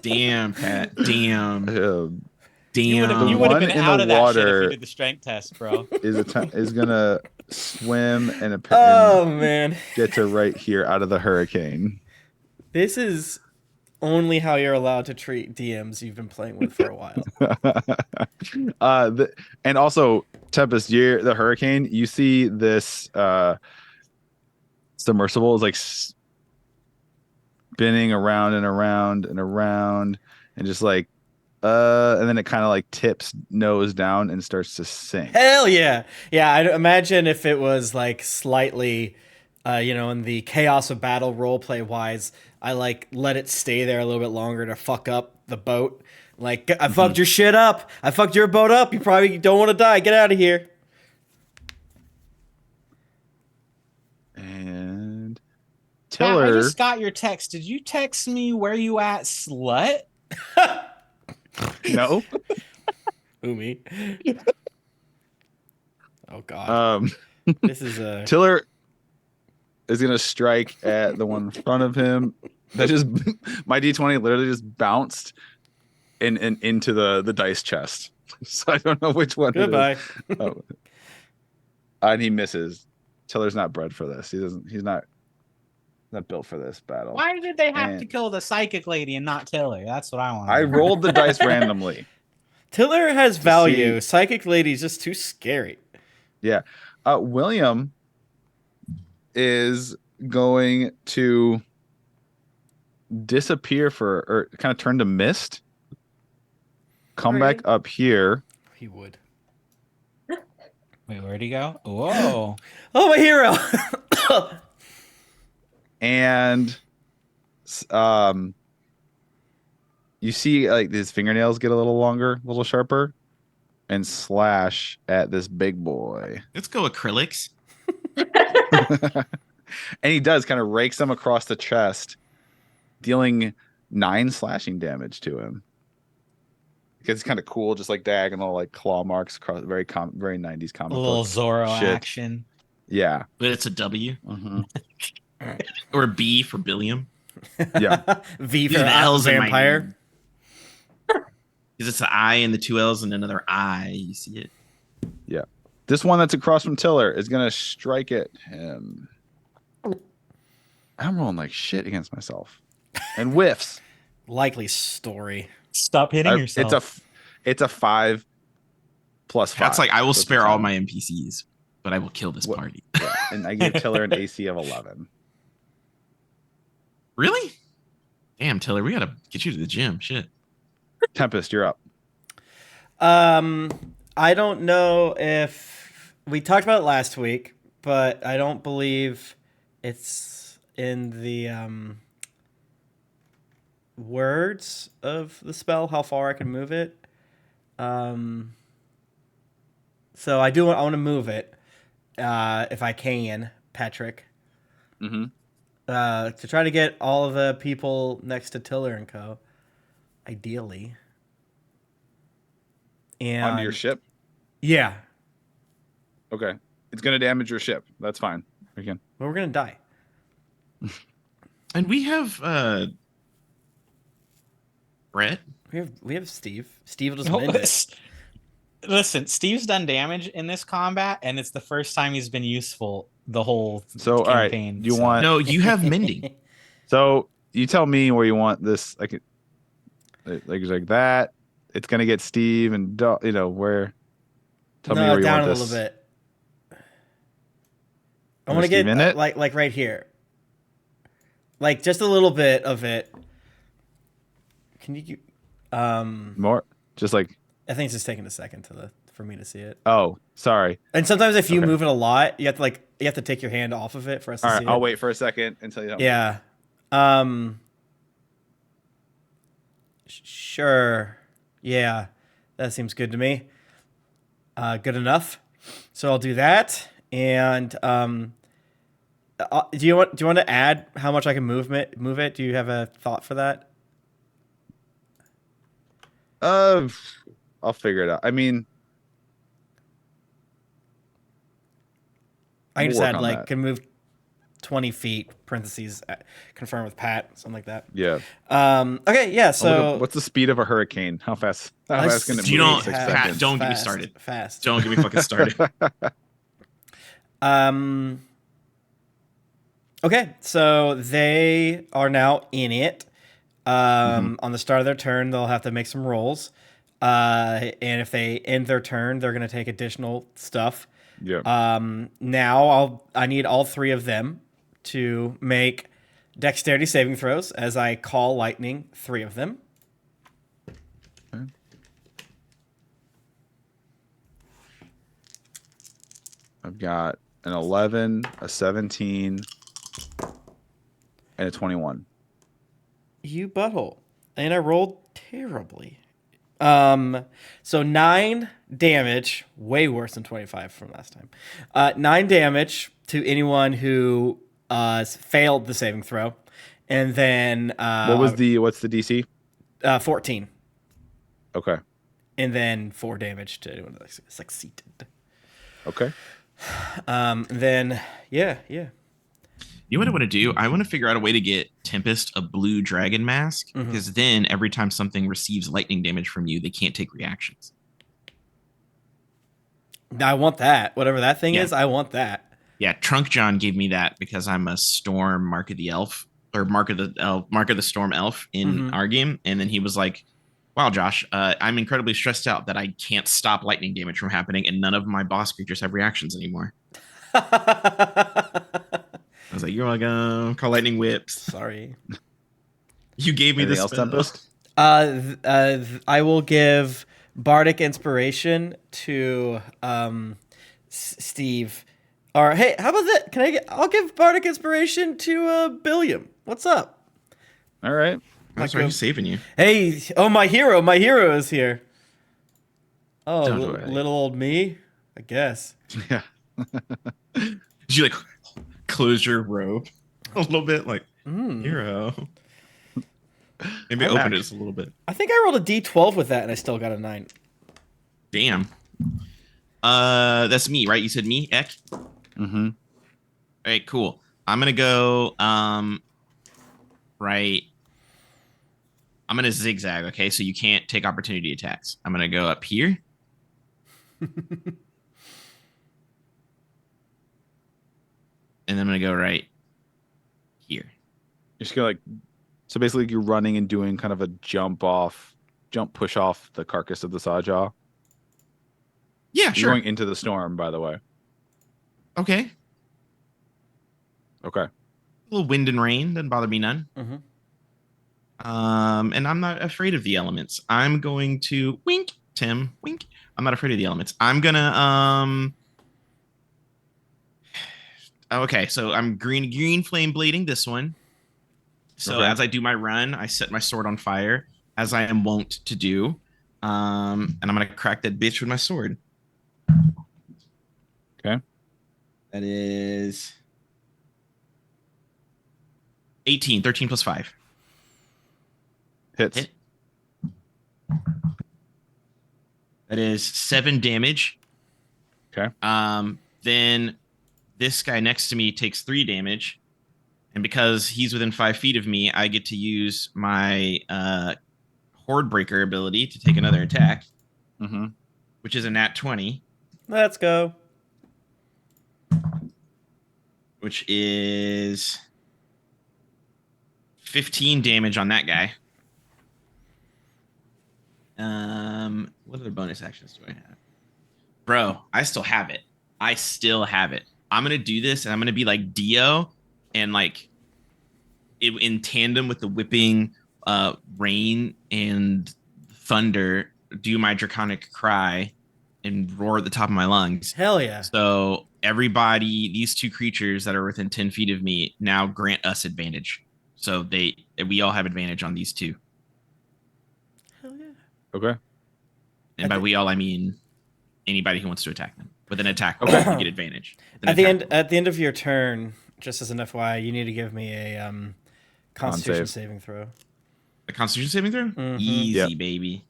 Damn, Pat. Damn. You would Damn. have one been in out the of that shit if water- you did the strength test, bro. Is gonna swim and Oh man, get to right here out of the hurricane. this is only how you're allowed to treat DMs you've been playing with for a while. And also Tempest, the hurricane. You see this submersible is like spinning around and around and around, and just like and then it kind of like tips nose down and starts to sink. Hell yeah, yeah. I imagine if it was like slightly, in the chaos of battle roleplay wise, I like let it stay there a little bit longer to fuck up the boat. Like I fucked your shit up. I fucked your boat up. You probably don't want to die. Get out of here. And Matt, I Tiller, just got your text. Did you text me where you at, slut? no. Who me? Oh god. This is a Tiller is gonna strike at the one in front of him. That just my D20 literally just bounced and into the dice chest. So I don't know which one. goodbye. It is. Oh. And he misses. Tiller's not bred for this. He's not built for this battle. Why did they have And- to kill the psychic lady and not Tiller? That's what I want. I rolled the dice randomly. Tiller has To value. see- Psychic lady's just too scary. Yeah. William is going to disappear or kind of turn to mist. Come back Right. up here. He would. Wait, where'd he go? Whoa. Oh, my hero. And you see like his fingernails get a little longer, a little sharper, and slash at this big boy. Let's go acrylics. And he does kind of rakes him across the chest, dealing 9 slashing damage to him. Because it's kind of cool, just like diagonal, like claw marks across, very 90s A comic little book Zorro shit. action. Yeah. But it's a W. Mhm. Or a B for Billiam. Yeah. V These for are the L's in my vampire. name. Because it's an I and the 2 L's and another I. You see it? This one that's across from Tiller is going to strike at him. I'm rolling like shit against myself. And whiffs. Likely story. Stop hitting yourself. It's a 5 plus 5. That's like, I will So it's a spare all 10. my NPCs, but I will kill this What- party. Yeah. And I gave Tiller an AC of 11. Really? Damn, Tiller, we gotta get you to the gym. Shit. Tempest, you're up. I don't know if we talked about it last week, but I don't believe it's in the words of the spell how far I can move it. So I want to move it if I can, Patrick, Mm-hmm. to try to get all of the people next to Tiller and Co. Ideally. And Onto your ship. Yeah. Okay. It's going to damage your ship. That's fine. We can. Well, we're gonna die. And we have Brett. We have Steve. Steve will just No, mend it. Listen, Steve's done damage in this combat, and it's the first time he's been useful the whole So, all right. campaign. You want. No, you have mending. So you tell me where you want this. Like that. It's going to get Steve and, where. Tell me No, where you down want a this. little bit. I Where want to get Steve in it? like right here. Like just a little bit of it. Can you More. Just like. I think it's just taking a second for me to see it. Oh, sorry. And sometimes if you Okay. move it a lot, you have to take your hand off of it for us to All see right. it. I'll wait for a second until you tell me. Yeah. Sure. Yeah. That seems good to me. Good enough. So I'll do that. And Do you want to add how much I can move it? Do you have a thought for that? I'll figure it out. I mean, I can we'll just work add on like that. can move 20 feet. Parentheses. Confirm with Pat. Something like that. Yeah. Okay. Yeah. I'll look So up, what's the speed of a hurricane? How fast? How I fast can it see You move in don't, 6 Pat, seconds? don't get me fast, started. Fast. Don't get me fucking started. Okay, so they are now in it. On the start of their turn, they'll have to make some rolls. And if they end their turn, they're going to take additional stuff. Yeah. Now I need all three of them to make dexterity saving throws as I call lightning 3 of them. Okay. I've got an 11, a 17, and a 21. You butthole. And I rolled terribly. So 9 damage, way worse than 25 from last time. 9 damage to anyone who failed the saving throw. And then What's the DC? 14. Okay. And then 4 damage to anyone that succeeded. Okay. Then yeah. You know what I want to do? I want to figure out a way to get Tempest a blue dragon mask, because then every time something receives lightning damage from you, they can't take reactions. I want that. Whatever that thing Yeah. is, I want that. Yeah, Trunk John gave me that because I'm a Storm Mark of the Elf, or Mark of the Storm Elf in our game, and then he was like, "Wow, Josh, I'm incredibly stressed out that I can't stop lightning damage from happening, and none of my boss creatures have reactions anymore." I was like, "You're welcome. Call lightning whips." Sorry. You gave me Anything this else, Tempest? I will give bardic inspiration to Steve. Or hey, how about that? I'll give bardic inspiration to Billiam. What's up? All right. I'm sorry, he's saving you. Hey, my hero is here. Oh, Don't worry. little old me, I guess. Yeah. Did you like close your robe a little bit, like hero? Maybe I'm open back. it just a little bit. I think I rolled a d12 with that, and I still got a 9. Damn. That's me, right? You said me, Ek? Mm-hmm. All right, cool. I'm gonna go right. I'm gonna zigzag, okay? So you can't take opportunity attacks. I'm gonna go up here. And then I'm gonna go right here. You're just gonna so basically you're running and doing kind of a jump push off the carcass of the Sawjaw. Yeah, You're sure. going into the storm, by the way. Okay. Okay. A little wind and rain doesn't bother me none. And I'm not afraid of the elements. I'm going to wink, Tim, wink. I'm not afraid of the elements. I'm gonna okay, so I'm green flame blading this one. So Okay. as I do my run, I set my sword on fire, as I am wont to do. And I'm gonna crack that bitch with my sword. Okay. That is 18, 13 plus 5. Hits. Hit. That is 7 damage. Okay. Then this guy next to me takes 3 damage. And because he's within 5 feet of me, I get to use my Horde Breaker ability to take another attack, Mm-hmm. which is a nat 20, Let's go. which is 15 damage on that guy. What other bonus actions do I have? Bro, I still have it. I'm gonna do this, and I'm gonna be like Dio, and like in tandem with the whipping rain and thunder, do my draconic cry and roar at the top of my lungs. Hell yeah. So everybody, these 2 creatures that are within 10 feet of me, now grant us advantage. So we all have advantage on these 2. Hell yeah. Okay. And by we all, I mean anybody who wants to attack them with an attack. Okay. You get advantage. With an At the attack. end of your turn, just as an FYI, you need to give me a Constitution save. saving throw. A Constitution saving throw? Mhm. Easy, Yep. baby.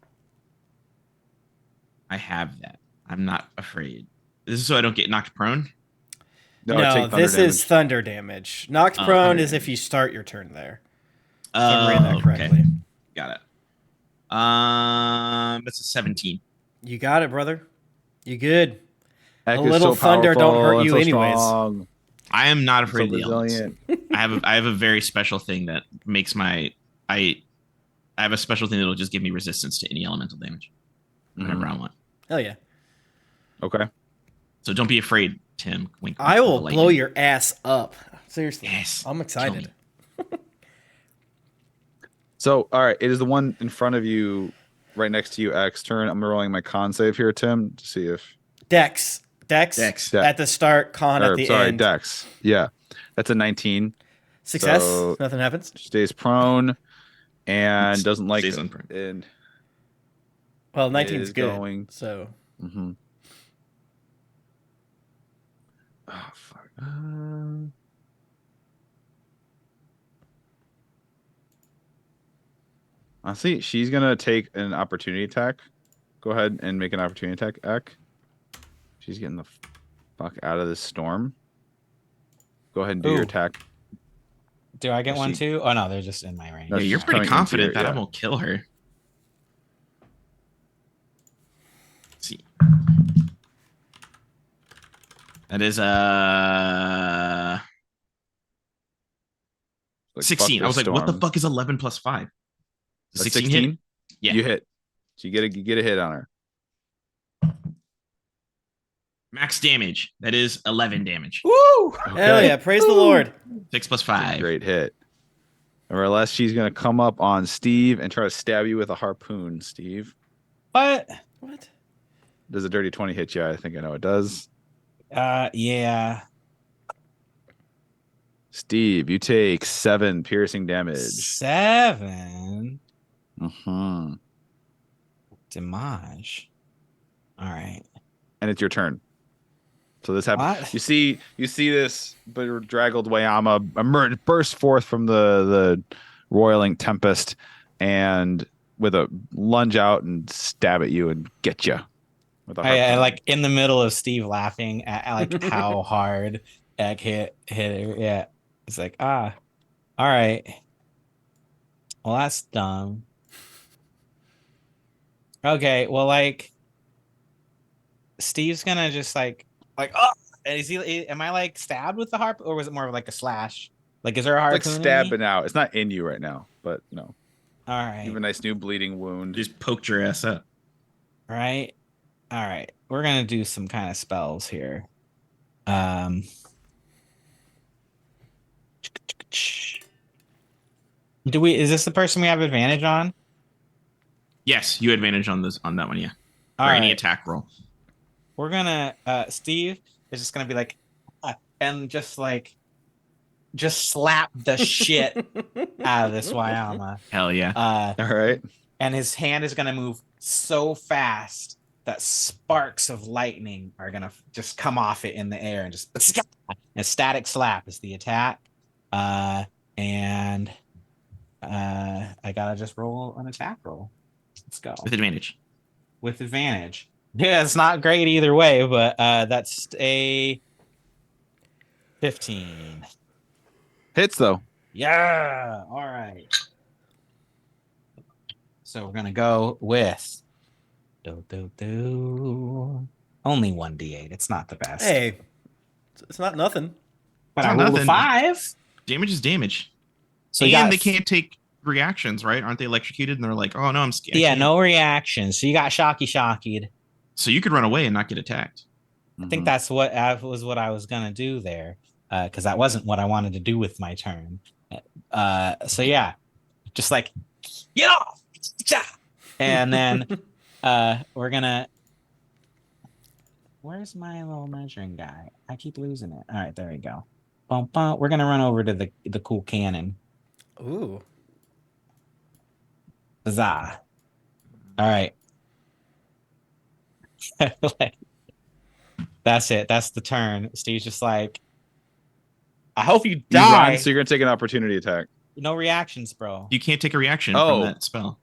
I have that. I'm not afraid. This is so I don't get knocked prone. No, No, take thunder this damage. is thunder damage. Knocked Oh, prone thunder is if damage. you start your turn there. If I read that Oh, correctly. okay. Got it. That's a 17. You got it, brother. You good. Heck A is little so thunder don't powerful hurt and you so anyways. strong, I am not so afraid of the elements. resilient. I have a very special thing that makes I have a special thing that'll just give me resistance to any elemental damage whenever I want. Hell yeah. Okay. So don't be afraid, Tim. Wink, wink, I of will the blow lightning. your ass up. Seriously. Yes. I'm excited. So, all right, it is the one in front of you, right next to you, X turn. I'm rolling my con save here, Tim, to see if. Dex. Dex. At the start, con at the end. Dex. Yeah, that's a 19. Success. So- Nothing happens. Stays prone and doesn't like Stays it. on prone. And Well, 19 is is good. going- So mhm. Oh fuck. Honestly, she's gonna take an opportunity attack. Go ahead and make an opportunity attack, Ek. She's getting the fuck out of this storm. Go ahead and do your Ooh. attack. Do I get one She- too? Oh no, they're just in my range. No, Yeah, you're she's pretty coming into confident your- that I yeah. won't kill her. Let's see. That is Like, 16. fuck I was this like, what the storm. fuck is 11 plus 5? That's 16 16? hit? Yeah. You hit. So you get a hit on her. Max damage. That is 11 damage. Woo! hell yeah, praise the Lord. 6 plus That's a 5. great hit. Nevertheless, she's gonna come up on Steve and try to stab you with a harpoon. Steve, What? What? does a dirty 20 hit you? I think I know it does. Yeah. Steve, you take 7 piercing damage. 7 Mm-hmm. damage. All right. And it's your turn. So this happens. What? You see this bedraggled Wayama burst forth from the roiling tempest, and with a lunge out and stab at you and get you. With a I harpoon. like in the middle of Steve laughing at like how hard Egg hit her. Yeah. It's like, all right. Well, that's dumb. Okay, well, like Steve's gonna just like oh, and am I like stabbed with the harp, or was it more of like a slash? Like, is there a harpoon? like stabbing out. It's not in you right now, but no. All right. You have a nice new bleeding wound. Just poked your ass up. Right. All right. We're gonna do some kind of spells here. Is this the person we have advantage on? Yes, you had advantage on that one, yeah. All Or any right. attack roll. We're gonna Steve is just gonna be like and just slap the shit out of this Wayama. Hell yeah. All right. And his hand is gonna move so fast that sparks of lightning are gonna just come off it in the air and just a static slap is the attack. And I gotta just roll an attack roll. Let's go With advantage. with advantage. Yeah, it's not great either way, but that's a 15. Hits though. Yeah. All right. So we're gonna go with only 1d8. It's not the best. Hey, it's not nothing. but it's I not rolled a nothing. 5. Damage is damage. So And they can't take reactions, right? Aren't they electrocuted? And they're like, oh no, I'm scared. Yeah, no reaction. So you got shockied. So you could run away and not get attacked. I think that's what I was gonna do there, because that wasn't what I wanted to do with my turn. So yeah, just like get off, and then we're gonna. Where's my little measuring guy? I keep losing it. All right, there we go. Bum, bum. We're gonna run over to the cool cannon. Ooh. Huzzah! All right. That's it. That's the turn. Steve's just like, I hope you You die. run, so you're gonna take an opportunity attack. No reactions, bro. You can't take a reaction Oh. from that spell.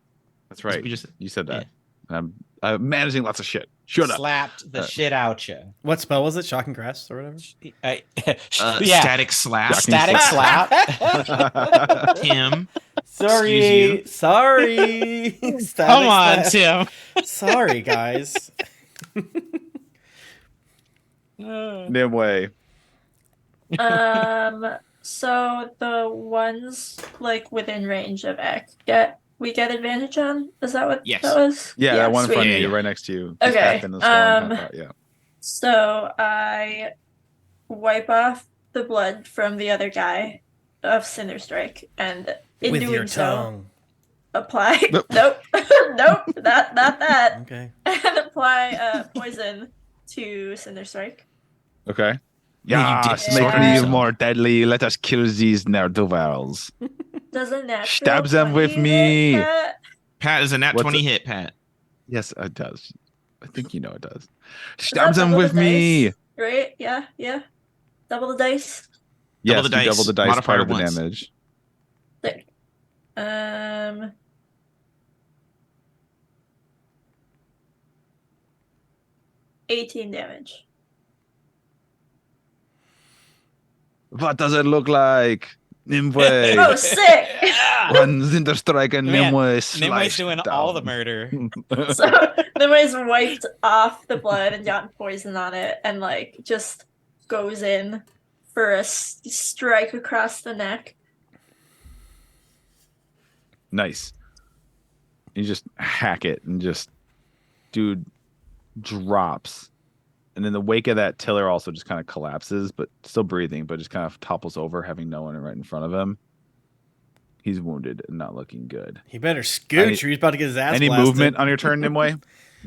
That's right. We just You said that. I'm managing lots of shit. Shut up. Slapped the shit out you. What spell was it? Shocking Grasp or whatever? Yeah. Static slap. Static slap. Tim. Sorry. Excuse Sorry. Come on, Tim. Sorry, guys. Nimue. So the ones like within range of Ek we get advantage on? Is that what Yes. that was? Yeah, that one in sweet. front of Yeah, you, yeah. right next to you. Just Okay, half in the storm, half out, yeah. So I wipe off the blood from the other guy of Cinder Strike, and in With doing your so, tongue. apply. Nope. Nope, nope, not that. Okay. And apply poison to Cinder Strike. Okay. Yeah, you Yes, did make sort me yourself. more deadly. Let us kill these ne'er-do-wells. Does a natural Stab them 20 with hit me. that? Pat is a nat What's 20 it? hit, Pat. Yes, it does. I think you know it does. Is Stab that them double with the me. dice? Right? Yeah. Double the dice. Yes, Double the you double dice. the dice Modifier part of the once. damage. Sick. 18 damage. What does it look like? Nimue. Oh, sick! One Cinder Strike and Man, Nimue Nimwe's sliced doing down. all the murder. So the way's wiped off the blood and gotten poison on it, and like just goes in for a strike across the neck. Nice. You just hack it and just dude drops. And in the wake of that, Tiller also just kind of collapses, but still breathing, but just kind of topples over, having no one right in front of him. He's wounded and not looking good. He better scooch or he's about to get his ass Any blasted. movement on your turn, Nimue? Do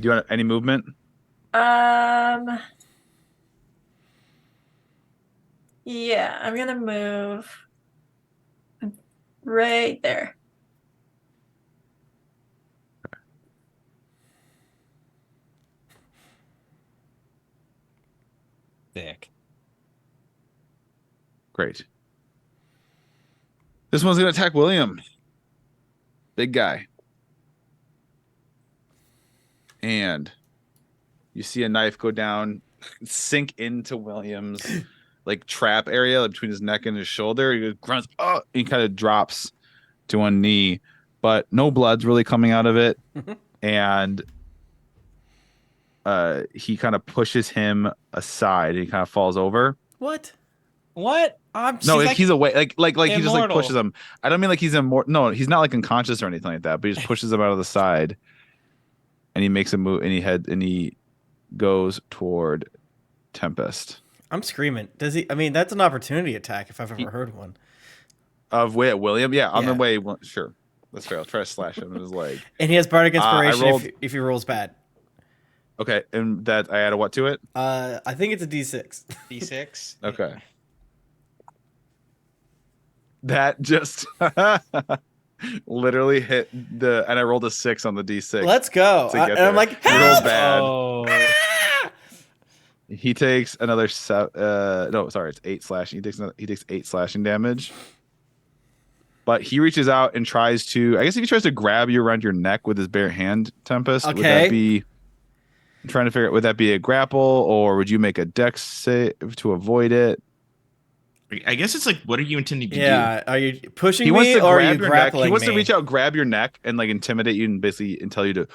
you want any movement? Yeah, I'm gonna move right there. Sick. Great. This one's going to attack William. Big guy. And you see a knife go down, sink into William's like trap area between his neck and his shoulder. He grunts, oh, he kind of drops to one knee, but no blood's really coming out of it. And he kind of pushes him aside. He kind of falls over. What? What? No, like, he's away. Like he just like immortal. pushes him. I don't mean like he's immortal. No, he's not like unconscious or anything like that. But he just pushes him out of the side, and he makes a move, and he goes toward Tempest. I'm screaming. Does he? I mean, that's an opportunity attack if I've ever heard one. Of way at William, yeah, on the Yeah. way. Well, sure, that's fair. I'll try to slash him in his leg. And he has bardic I inspiration rolled- if he rolls bad. Okay, and that I add a what to it? I think it's a D6. D6. Okay. That just literally hit and I rolled a 6 on the D6. Let's go. To get And I'm there. like, He rolled help! bad. Oh. He takes another no, sorry, it's 8 slashing. He takes 8 slashing damage. But he reaches out and tries to, I guess if he tries to grab you around your neck with his bare hand, Tempest, would Okay. that be, I'm trying to figure out, would that be a grapple or would you make a dex save to avoid it? I guess it's like, what are you intending to do? Yeah, are you pushing He wants me to or are you grab your neck. grappling He wants to me? reach out, grab your neck, and like intimidate you and basically and tell you to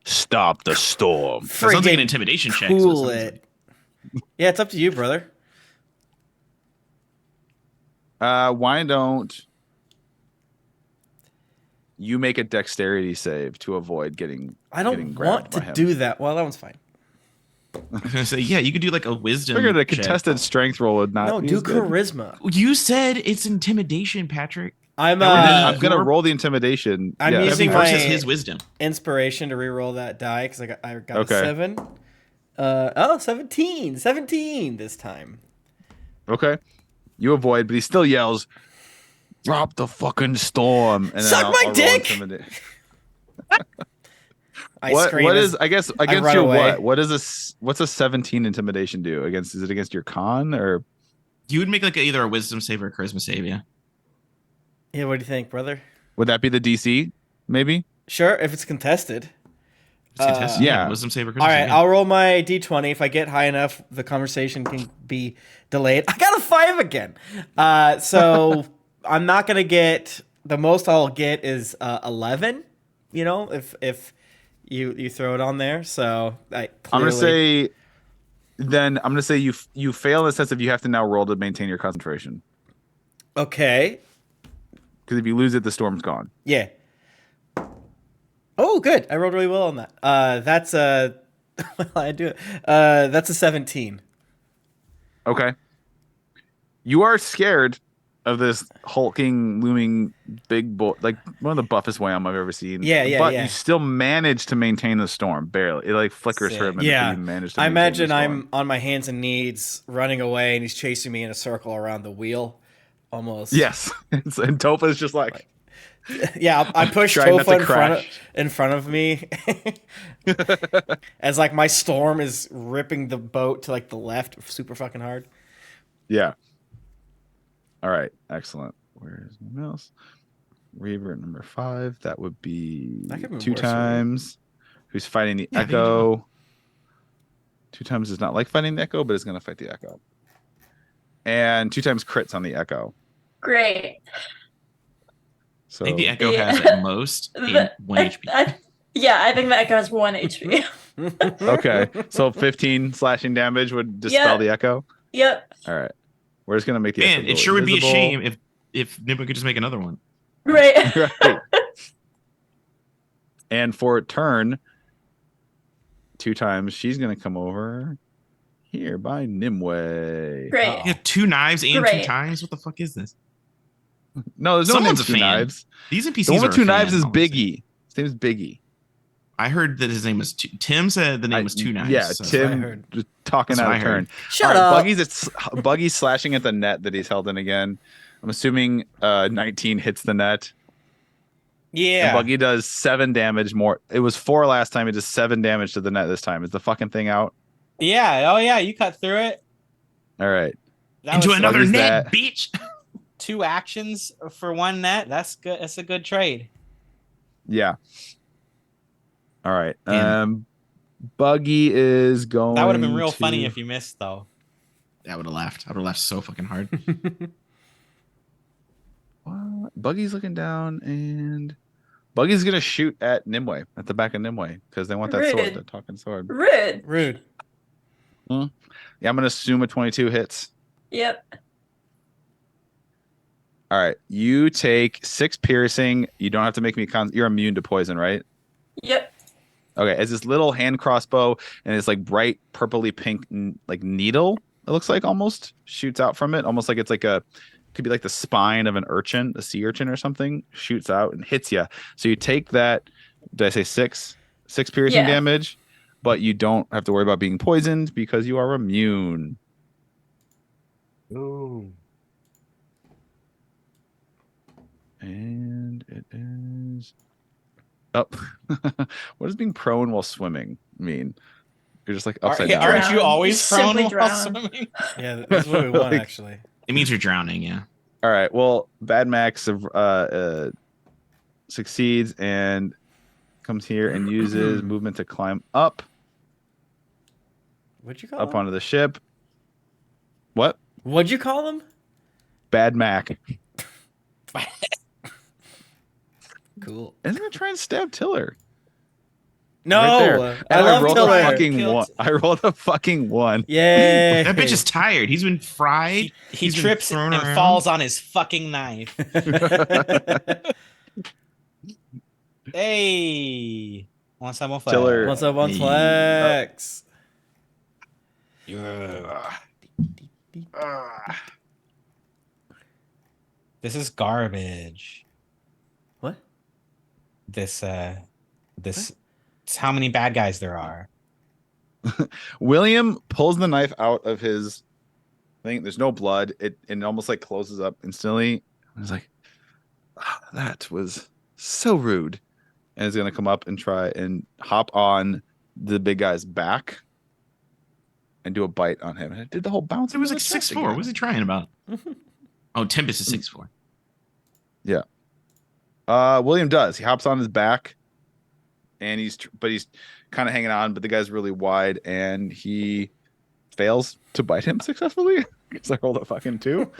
stop the storm. That sounds like an Friggin' intimidation check. so Cool it sounds it. Yeah, it's up to you, brother. Why don't you make a dexterity save to avoid getting? I getting don't grabbed want to by him? do that. Well, that one's fine. I was gonna say, yeah, you could do like a wisdom. Figured a check. contested strength roll would not. No, be do as good. charisma. You said it's intimidation, Patrick. I'm That would be- I'm gonna Your- roll the intimidation. I'm yeah. That'd be using versus my- his wisdom. inspiration to reroll that die because I got Okay. a 7. 17. 17 this time. Okay. You avoid, but he still yells, "Drop the fucking storm!" And then Suck my roll dick! intimidate. I What scream what as- is I guess against run your away. what? What is what's a 17 intimidation do against? Is it against your con or You would make like either a wisdom save or a charisma save, yeah. Yeah, what do you think, brother? Would that be the DC? Maybe. Sure, if it's contested. It's contested. yeah. Wisdom save or charisma All right, save. Yeah. I'll roll my d20. If I get high enough, the conversation can be delayed. I got a 5 again. So I'm not gonna get the most. I'll get is 11. You know, if you throw it on there. So I'm gonna say. Then I'm gonna say you fail in the sense of you have to now roll to maintain your concentration. Okay. Because if you lose it, the storm's gone. Yeah. Oh, good. I rolled really well on that. That's a. I do it. That's a 17. Okay. You are scared of this hulking, looming big boy, like one of the buffest wham I've ever seen. Yeah, But yeah. you still manage to maintain the storm barely. It like flickers for a minute. Yeah. But you manage to I maintain the imagine storm. I'm on my hands and knees running away, and he's chasing me in a circle around the wheel, almost. Yes. And Topa's just like Yeah, I push Trying not to Tofa crash. in front of me, as like my storm is ripping the boat to like the left, super fucking hard. yeah. All right. Excellent. Where's my mouse? Reaver at number 5. That would be That could be 2 worse, right? times. Who's fighting the Yeah, Echo? 2 times does not like fighting the Echo, but is going to fight the Echo. And 2 times crits on the Echo. Great. So I think the Echo Yeah. has at most 1 HP. I think the Echo has 1 HP. okay. So 15 slashing damage would dispel Yeah. the Echo. Yep. All right. We're just going to make the Man, Echo it go sure would be a invisible. shame if Nimble could just make another one. Right. Right. And for a turn, 2 times, she's going to come over here by Nimue. Great. You have 2 knives and 2 Great. times. What the fuck is this? No, there's no Someone's named a 2 fan. knives. These NPCs The one are with a 2 fan, knives is honestly. Biggie. His name is Biggie. I heard that his name was Tim said the name was 2 knives. Yeah, so- what I Tim heard. just talking That's out what of I turn. heard. Shut All up. Buggy's slashing at the net that he's held in again. I'm assuming 19 hits the net. And Yeah. Buggy does 7 damage more. It was 4 last time. It does 7 damage to the net this time. Is the fucking thing out? Yeah. Oh yeah. You cut through it. All right. That Into was another Buggy's net, that. bitch. 2 actions for 1 net. That's good. That's a good trade. Yeah. All right. And- Buggy is going. That would have been real to- funny if you missed though. I would have laughed. I would have laughed so fucking hard. Buggy's looking down, and Buggy's gonna shoot at Nimue, at the back of Nimue, because they want that sword, Rude. the talking sword. Rude. Rude. Yeah, I'm gonna assume a 22 hits. Yep. All right, you take 6 piercing. You don't have to make me you're immune to poison, right? Yep. Okay, it's this little hand crossbow, and it's like bright purpley pink, like needle. It looks like almost shoots out from it, almost like it's like could be like the spine of an urchin, a sea urchin or something, shoots out and hits you. So you take that. Did I say 6 piercing Yeah. damage? But you don't have to worry about being poisoned because you are immune. Ooh. And it is up. What does being prone while swimming mean? You're just like upside down. Aren't you Drown. always Simply prone while drown. swimming? Yeah, that's what we want, Like- actually. It means you're drowning, yeah. All right. Well, Bad Max succeeds and comes here and uses movement to climb up What'd you call him? onto the ship. What? What'd you call him? Bad Mac. Cool. And I'm gonna try and stab Tiller. No, Right there. I And love rolled Tiller. a fucking Killed- 1. I rolled a fucking 1. Yay. That bitch is tired. He's been fried. He He's been trips thrown and around. falls on his fucking knife. Hey. Want some more flex? Tiller- What's up, one Yeah. flex? This is garbage. What? This it's how many bad guys there are. William pulls the knife out of his thing. There's no blood. It almost like closes up instantly. I was like, "Ah, that was so rude. And is gonna come up and try and hop on the big guy's back. and do a bite on him. And it did the whole bounce. It was into like the chest 6'4". What again. was he trying about? Oh, Tempest is 6'4". William does. He hops on his back, and he's kind of hanging on, but the guy's really wide, and he fails to bite him successfully. Because I rolled a fucking 2.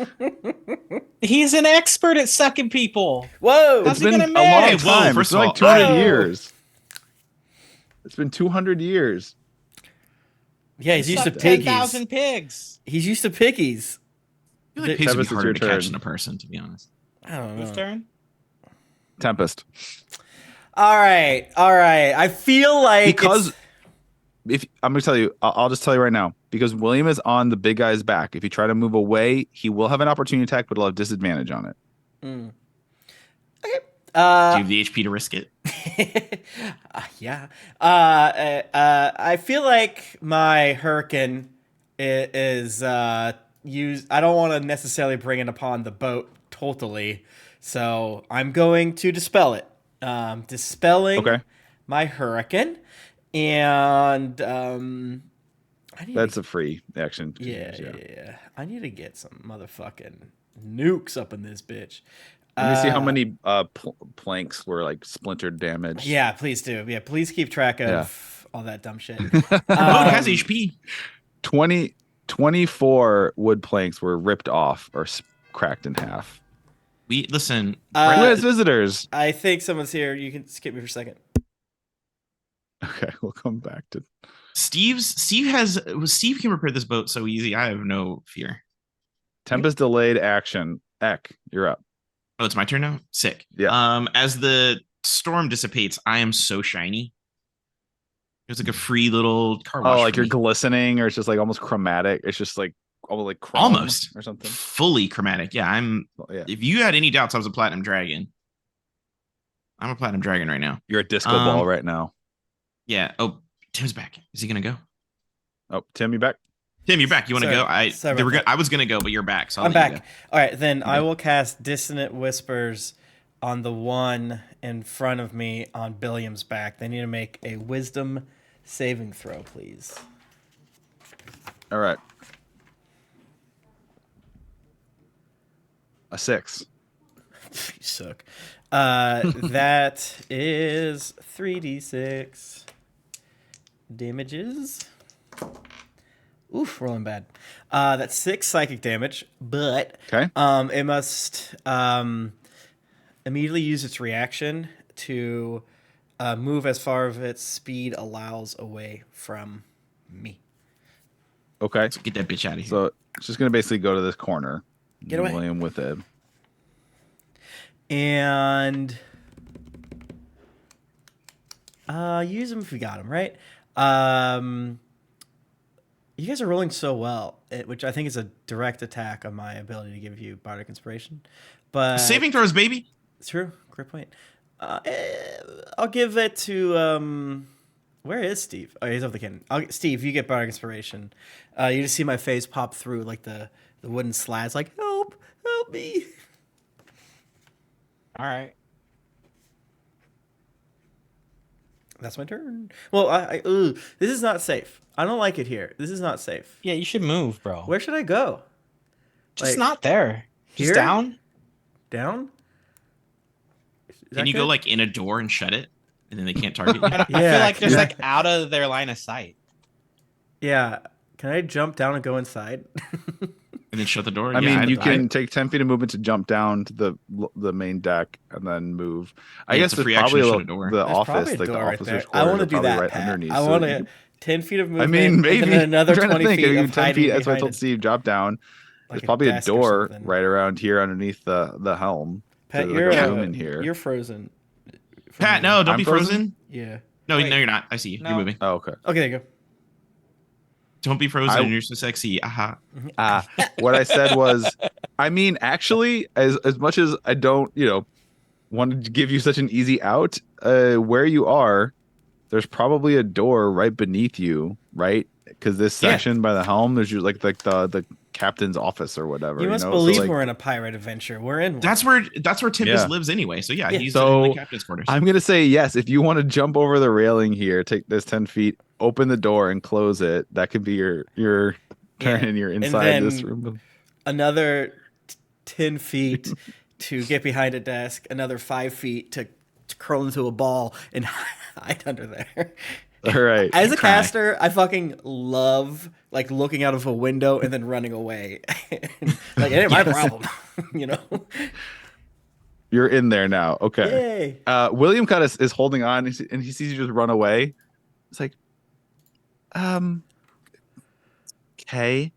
He's an expert at sucking people. Whoa! How's It's he been gonna a long manage? Whoa, time. first It's been of like all- 200 Whoa. years. It's been 200 years. Yeah, he's used to Sucked piggies. 10,000 pigs. He's used to piggies. I feel like pigs would Tempest, be it's harder your to catch turn. than a person, to be honest. I don't know. Whose turn? Tempest. All right. I feel like Because it's- if I'm gonna tell you, I'll just tell you right now. Because William is on the big guy's back. If you try to move away, he will have an opportunity attack, but he'll have disadvantage on it. Okay. Do you have the HP to risk it? Yeah. I feel like my hurricane is used. I don't want to necessarily bring it upon the boat totally, so I'm going to dispel it. Dispelling Okay. my hurricane, and I need That's to, a free action. yeah. I need to get some motherfucking nukes up in this bitch. Let me see how many planks were like splintered damage. Yeah, please do. Yeah, please keep track of all that dumb shit. The boat has HP. 24 wood planks were ripped off or cracked in half. We listen. Who has visitors? I think someone's here. You can skip me for a second. Okay, we'll come back to Steve can repair this boat so easy. I have no fear. Tempest delayed action. Eck, you're up. Oh, it's my turn now. Sick. Yeah. As the storm dissipates, I am so shiny. It's like a free little car wash. Oh, like for you're me. glistening, or it's just like almost chromatic. It's just like almost like chrome Almost or something. fully chromatic. Yeah, I'm. Yeah. If you had any doubts, I was a platinum dragon. I'm a platinum dragon right now. You're a disco ball right now. Yeah. Oh, Tim's back. Is he gonna go? Oh, Tim, you back? Tim, you're back. You want to Sorry. go? Sorry about that. I was gonna go, but you're back. So I'm I'll let you back. go. All right, then I Okay. will cast Dissonant Whispers on the one in front of me on Billiam's back. They need to make a Wisdom saving throw, please. All right. A 6. You suck. That is 3d6 damages. Oof, rolling bad. That's 6 psychic damage, but Okay. it must immediately use its reaction to move as far as its speed allows away from me. Okay. So get that bitch out of here. So it's just gonna basically go to this corner. Get away. William with it. And use them if we got them, right? You guys are rolling so well, which I think is a direct attack on my ability to give you Bardic Inspiration. But Saving throws, baby. it's true. Great point. I'll give it to where is Steve? Oh, he's over the cannon. Steve, you get Bardic Inspiration. You just see my face pop through like the wooden slats, like help me. All right. That's my turn. Well, this is not safe. I don't like it here. This is not safe. Yeah, you should move, bro. Where should I go? Just like, not there. here? Just down. Down? Is Can that you go good? like in a door and shut it, and then they can't target you? I feel Yeah, like there's yeah. like out of their line of sight. Yeah. Can I jump down and go inside? And then shut the door? I Yeah, mean, you I- can take 10 feet of movement to jump down to the main deck and then move. I Yeah, guess it's a there's free action probably to a shut a door. the There's office, probably a like the door right officers' there. I quarters want to are do probably that, right Pat. underneath. I so want you to can- 10 feet of I movement. mean, maybe. And then another I'm trying 20 to think. feet If you of do 10 hiding feet, that's what I behind told it, Steve. Drop down. like There's probably a desk or door something. right around here underneath the helm. Pat, So you're there's like a room in here. You're frozen. for Pat, me. no, don't I'm be frozen? frozen. Yeah. No, Wait. no, you're not. I see you. No. You're moving. Oh, okay. Okay, there you go. Don't be frozen. I- You're so sexy. Aha. What I said was, I mean, actually, as much as I don't, want to give you such an easy out, where you are, there's probably a door right beneath you, right? Because this Yeah. section by the helm, there's like the captain's office or whatever. You must know? believe so, like, we're in a pirate adventure. We're in one. That's where Tempest Yeah. lives anyway. So yeah, Yeah. he's So, in the captain's quarters. I'm gonna say yes. If you want to jump over the railing here, take this 10 feet, open the door and close it. That could be your turn, Yeah. and you're And inside this then room. Another 10 feet to get behind a desk. Another 5 feet to curl into a ball and hide under there. All right. As a Cry. caster, I fucking love like looking out of a window and then running away. Like, it ain't my problem, you know? You're in there now. Okay. Yay. William kind of is holding on, and he sees you just run away. It's like, okay,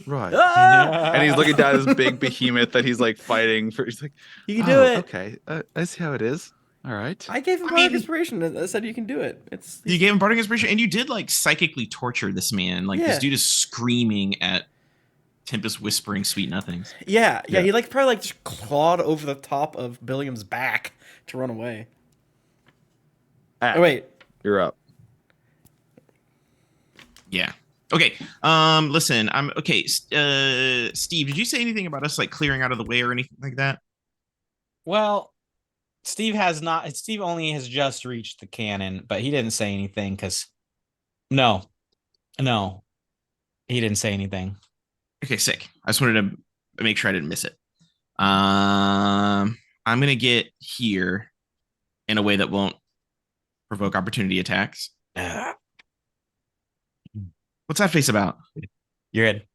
right. Ah! And he's looking down at this big behemoth that he's like fighting for. He's like, You can do it. Okay, I see how it is. All right. I gave him bardic inspiration. I said you can do it. You gave him bardic inspiration, and you did like psychically torture this man. Like Yeah. this dude is screaming at Tempest, whispering sweet nothings. Yeah. He like probably like just clawed over the top of Billiam's back to run away. Ah, Oh wait. you're up. Yeah. Okay. Listen, I'm okay. Steve, did you say anything about us like clearing out of the way or anything like that? Well, Steve only has just reached the cannon, but he didn't say anything because no, he didn't say anything. Okay, sick. I just wanted to make sure I didn't miss it. I'm gonna get here in a way that won't provoke opportunity attacks. What's that face about? You're good.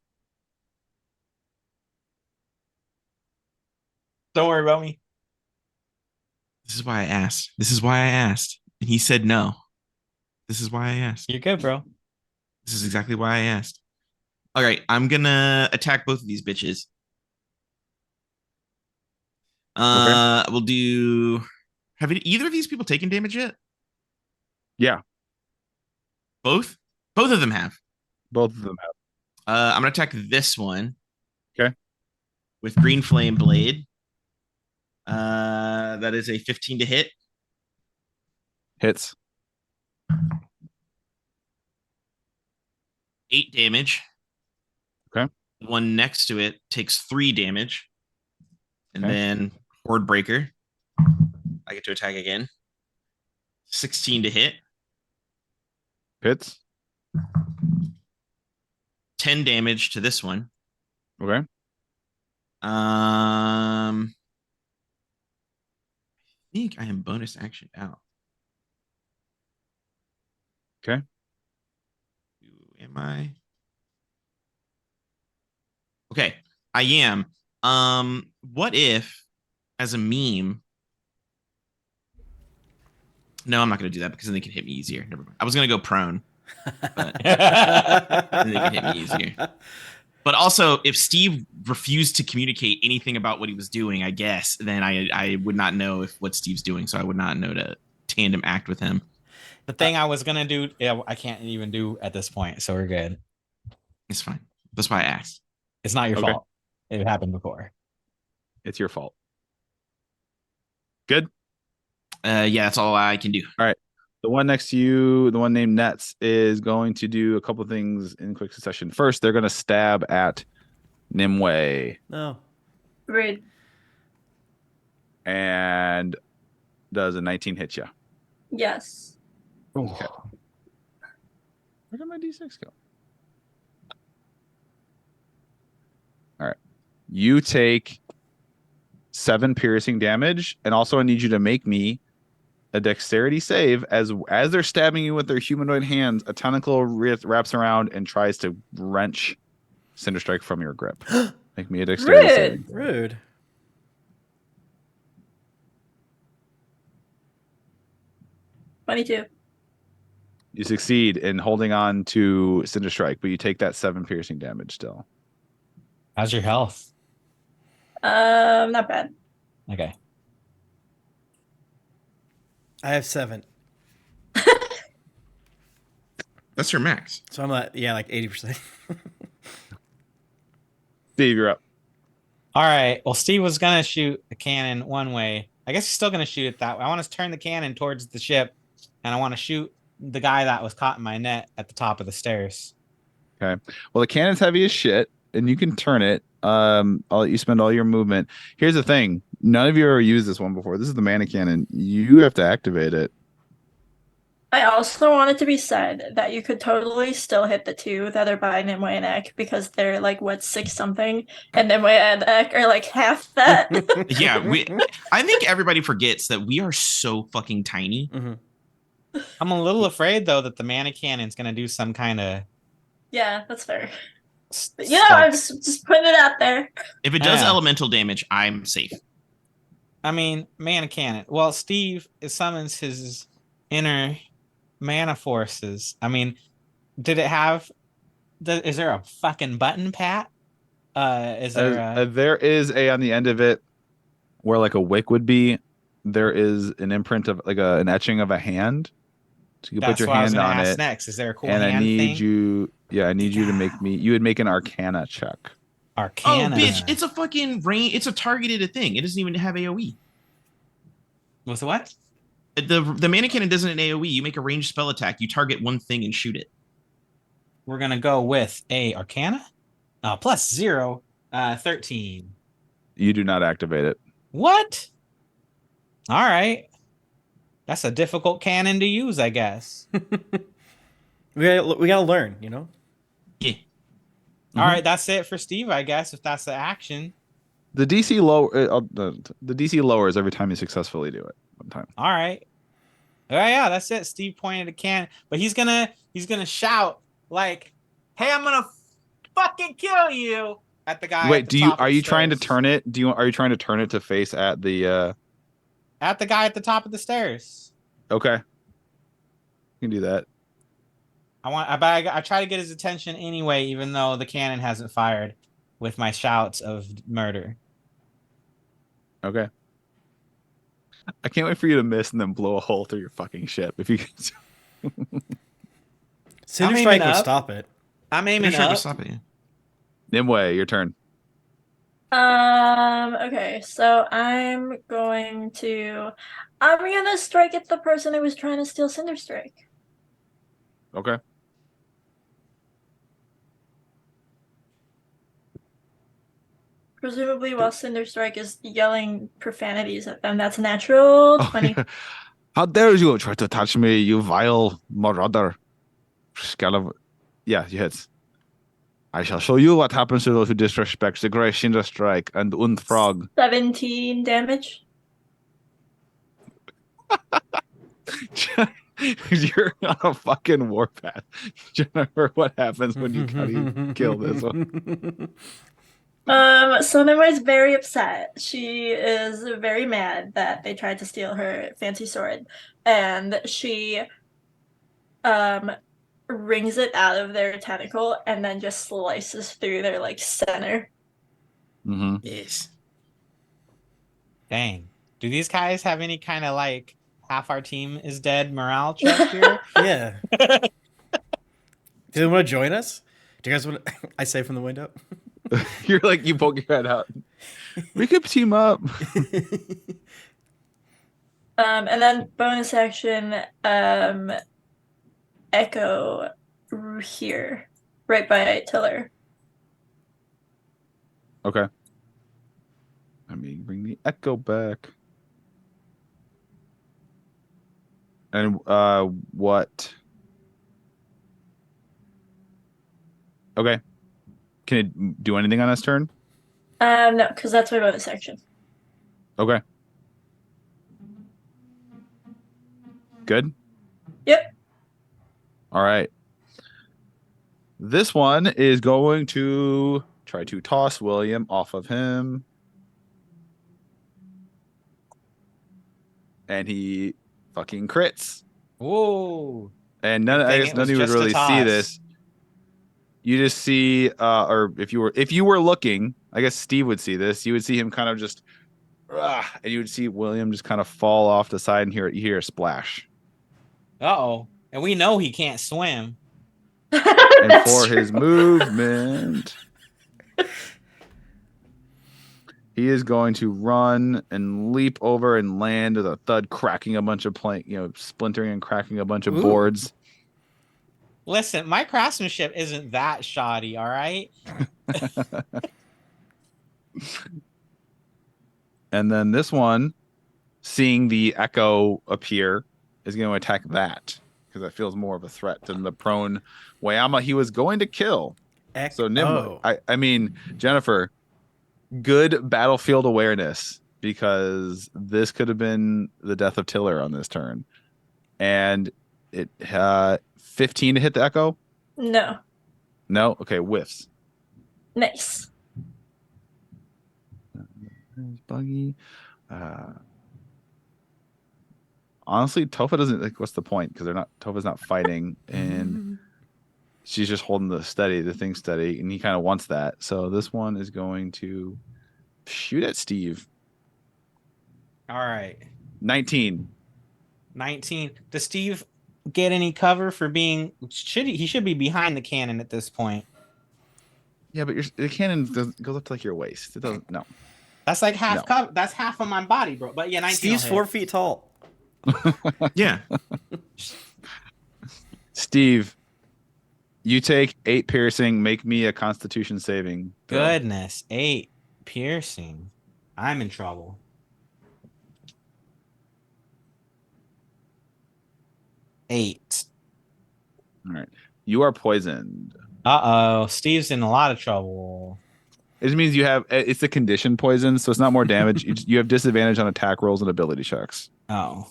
Don't worry about me. This is why I asked. This is why I asked. And he said no. This is why I asked. You're good, bro. This is exactly why I asked. All right, I'm gonna attack both of these bitches. We'll do. Have either of these people taken damage yet? Yeah, Both? Both of them have. both of them have. I'm gonna attack this one. Okay. With green flame blade. That is a 15 to hit. Hits. 8 damage. Okay. The one next to it takes 3 damage. And Okay. then Horde Breaker. I get to attack again. 16 to hit. Hits. 10 damage to this one. Okay. I think I am bonus action out. Okay. Am I? Okay, I am. What if, as a meme? No, I'm not gonna do that because then they can hit me easier. Never mind. I was gonna go prone, but then they can hit me easier. But also, if Steve refused to communicate anything about what he was doing, I guess, then I would not know what Steve's doing, so I would not know to tandem act with him. The thing I was gonna do, I can't even do at this point, so we're good. It's fine. That's why I asked. It's not your Okay. fault. It happened before. It's your fault. Good. Yeah, that's all I can do. The one next to you, the one named Nets, is going to do a couple things in quick succession. First, they're going to stab at Nimue No. Rude. and does a 19 hit you. Yes. Okay. Where did my D6 go? All right. You take 7 piercing damage, and also I need you to make me a dexterity save as they're stabbing you with their humanoid hands. A tentacle wraps around and tries to wrench Cinderstrike from your grip. Make me a dexterity Rude. saving. Rude. $22. You succeed in holding on to Cinderstrike, but you take that 7 piercing damage still. How's your health? Not bad. Okay. I have 7. That's your max. So I'm at, like 80%. Steve, you're up. All right. Well, Steve was gonna shoot the cannon one way. I guess he's still gonna shoot it that way. I want to turn the cannon towards the ship, and I want to shoot the guy that was caught in my net at the top of the stairs. Okay. Well, the cannon's heavy as shit. and you can turn it. I'll let you spend all your movement. Here's the thing: none of you ever used this one before. This is the mana cannon. You have to activate it. I also want it to be said that you could totally still hit the two that are by Nimue and Ek because they're like what 6 something, and Nimue and Ek are like half that. Yeah, I think everybody forgets that we are so fucking tiny. Mm-hmm. I'm a little afraid though that the mana cannon's gonna do some kind of. Yeah, that's fair. But, I'm just putting it out there. If it does Yeah. elemental damage, I'm safe. I mean, mana cannon. Well, Steve summons his inner mana forces. I mean, did it have? Is there a fucking button, Pat? Is there? There is a on the end of it where like a wick would be. There is an imprint of like an etching of a hand. So you can put your hand on it. Next, is there a cool And hand I need thing? you. Yeah, I need you to make me. You would make an Arcana check. Arcana. Oh, bitch! It's a fucking range. It's a targeted thing. It doesn't even have AOE. With what? The mana cannon doesn't an AOE. You make a ranged spell attack. You target one thing and shoot it. We're gonna go with a Arcana. Plus 0, 13. You do not activate it. What? All right. That's a difficult cannon to use, I guess. we gotta learn, you know. Yeah. All right, that's it for Steve, I guess. If that's the action. The DC low. The DC lowers every time you successfully do it. One time. All right. Oh yeah, that's it. Steve pointed a cannon, but he's gonna shout like, "Hey, I'm gonna fucking kill you!" at the guy. Wait, are you trying to turn it? Are you trying to turn it to face at the? At the guy at the top of the stairs. Okay. You can do that. I try to get his attention anyway, even though the cannon hasn't fired, with my shouts of murder. Okay. I can't wait for you to miss and then blow a hole through your fucking ship. If you can. Cinder Strike would stop it. I'm aiming up. Stop it. Nimue, your turn. Okay, so I'm gonna strike at the person who was trying to steal Cinder Strike. Okay. Presumably while Cinder Strike is yelling profanities at them. That's natural 20. How dare you try to touch me, you vile marauder. Yeah, he hits. I shall show you what happens to those who disrespect the great Cinder Strike and Frog. 17 damage. You're on a fucking warpath. Jennifer, what happens when you kill this one? So Nimue's very upset. She is very mad that they tried to steal her fancy sword, and she wrings it out of their tentacle and then just slices through their like center. Mm-hmm. Yes. Dang. Do these guys have any kind of like half our team is dead morale check here? Yeah. Do they want to join us? Do you guys want to... I say from the window. You're like, you poke your head out. We could team up. And then bonus action, Echo here, right by Tiller. Okay. Let me bring the echo back. And what? Okay. Can it do anything on this turn? No, because that's my bonus action. Okay. Good. Yep. All right. This one is going to try to toss William off of him. And he fucking crits. Whoa. And I guess none of you would really see this. You just see, or if you were looking, I guess Steve would see this. You would see him kind of just, and you would see William just kind of fall off the side, and you hear a splash. Uh-oh. And we know he can't swim. And for his movement, he is going to run and leap over and land with a thud, cracking a bunch of splintering and cracking a bunch of boards. Listen, my craftsmanship isn't that shoddy, all right? And then this one, seeing the echo appear, is going to attack that because it feels more of a threat than the prone Wayama he was going to kill. So Nimue, I mean, Jennifer, good battlefield awareness, because this could have been the death of Tiller on this turn. And it 15 to hit the echo? No. No? Okay, whiffs. Nice. There's Buggy. Honestly, Tofa doesn't like. What's the point? Because Tofa's not fighting, and she's just holding the thing steady, and he kind of wants that. So this one is going to shoot at Steve. All right. 19. 19. Does Steve get any cover for being? He should be behind the cannon at this point. Yeah, but the cannon goes up to like your waist. It doesn't. No. That's like half cover. That's half of my body, bro. But yeah, 19. Steve's 4 feet tall. Yeah. Steve, you take 8 piercing. Make me a Constitution saving throw. Goodness, 8 piercing. I'm in trouble. Eight. All right. You are poisoned. Uh-oh. Steve's in a lot of trouble. It means it's a condition poison, so it's not more damage. You have disadvantage on attack rolls and ability checks. Oh.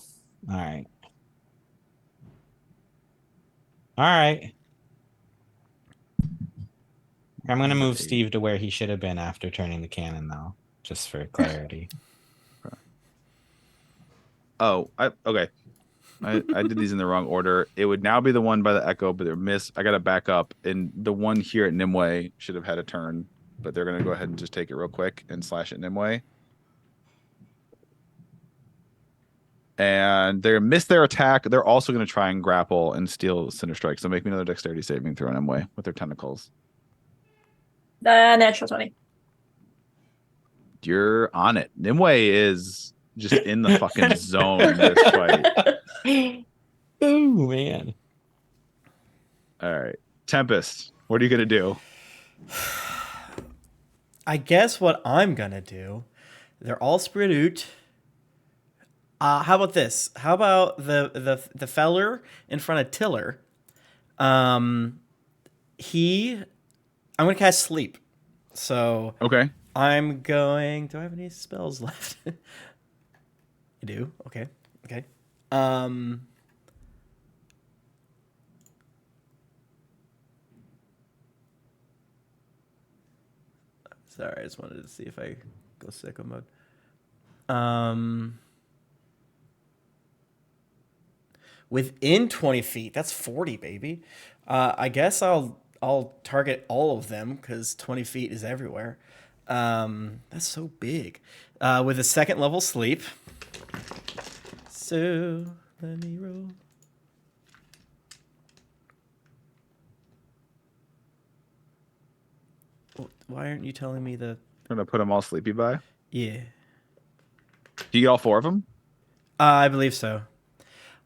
All right. All right. I'm going to move Steve to where he should have been after turning the cannon, though, just for clarity. Oh, okay. I did these in the wrong order. It would now be the one by the echo, but they're missed. I got to back up, and the one here at Nimue should have had a turn, but they're going to go ahead and just take it real quick and slash at Nimue. And they missed their attack. They're also going to try and grapple and steal Cinder Strike. So make me another dexterity saving throw on Nimue with their tentacles. Natural 20. You're on it. Nimue is just in the fucking zone in this fight. Oh, man. All right. Tempest, what are you going to do? I guess what I'm going to do, they're all spread out. How about this? How about the feller in front of Tiller? I'm going to cast Sleep. So Okay. I'm going... Do I have any spells left? I do. Okay. Sorry, I just wanted to see if I go sicko mode. Within 20 feet, that's 40, baby. I guess I'll target all of them because 20 feet is everywhere. That's so big. With a second level sleep. So let me roll. Why aren't you telling me the... Trying to put them all sleepy by? Yeah. Do you get all 4 of them? I believe so.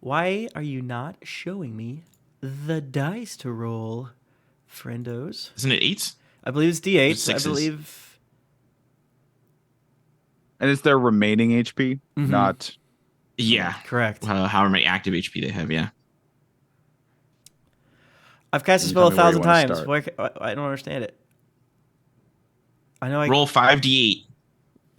Why are you not showing me the dice to roll, friendos? Isn't it 8s? I believe it's D8. I Sixes. believe... And it's their remaining HP, not... Yeah. Correct. However many active HP they have, yeah. I've cast a You spell tell me where you 1,000 wanna times. start. I don't understand it. I know Roll 5d8.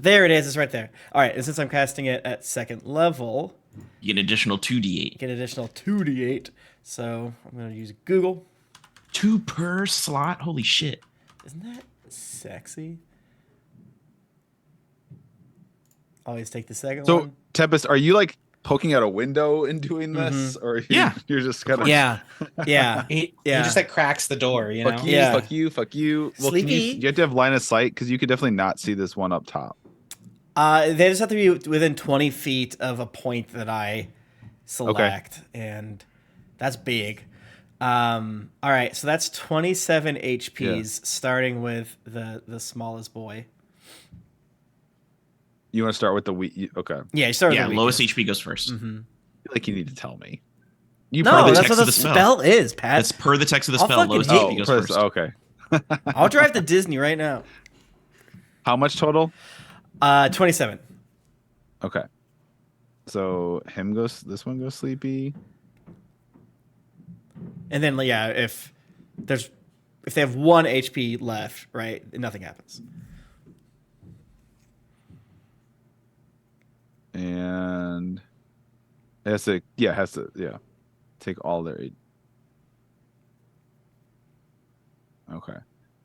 There it is. It's right there. All right. And since I'm casting it at second level, You get an additional 2d8. get an additional 2d8. So I'm going to use Google. 2 per slot? Holy shit. Isn't that sexy? Always take the second So, one. Tempest, are you like poking out a window and doing this? Or Yeah. You're just kind of... Yeah. Yeah. He Yeah. just like cracks the door, you know? Fuck you, Yeah. fuck you, fuck you. Well, Sleepy. you have to have line of sight because you could definitely not see this one up top. They just have to be within 20 feet of a point that I select. And that's big. All right. So that's 27 HPs starting with the smallest boy. You want to start with the okay. Yeah, you start with Yeah, the lowest weakest. HP goes first. I feel like you need to tell me. You No, the that's text what of the the spell. spell is, Pat. That's per the text of the I'll spell. fucking Lowest hit HP you. goes first. Okay. I'll drive to Disney right now. How much total? 27. Okay. So this one goes sleepy. And then yeah, if they have 1 HP left, right, nothing happens. And it has to take all their okay.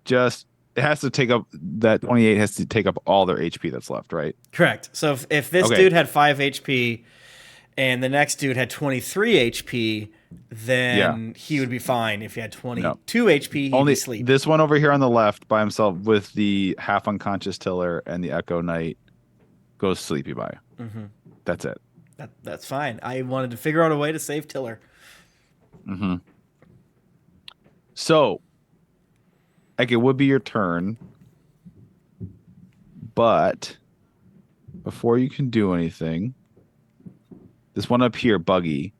Just it has to take up that 28 has to take up all their HP that's left, right? Correct. So if this Okay. dude had 5 HP and the next dude had 23 HP, then he would be fine. If he had 22 HP, he'd Only be asleep. this one over here on the left by himself with the half unconscious Tiller and the Echo Knight goes sleepy by. Mm-hmm. That's it. That's fine. I wanted to figure out a way to save Tiller. Mm-hmm. So, like, it would be your turn, but before you can do anything, this one up here, Buggy,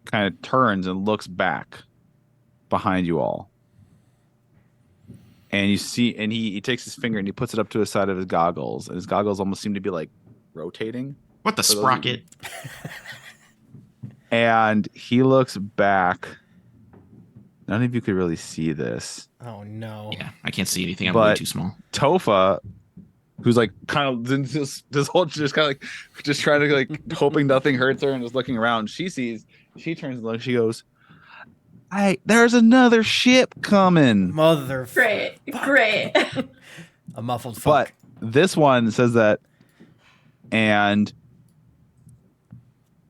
kind of turns and looks back behind you all. And you see, and he takes his finger and he puts it up to the side of his goggles, and his goggles almost seem to be like rotating. What the sprocket? And he looks back. None of you could really see this. Oh no. Yeah, I can't see anything. I'm way too small. Tofa, who's like kind of this whole just kind of like just trying to like hoping nothing hurts her and just looking around. She turns and looks. She goes, "Hey, there's another ship coming." Mother. Great. A muffled fuck. But this one says that, and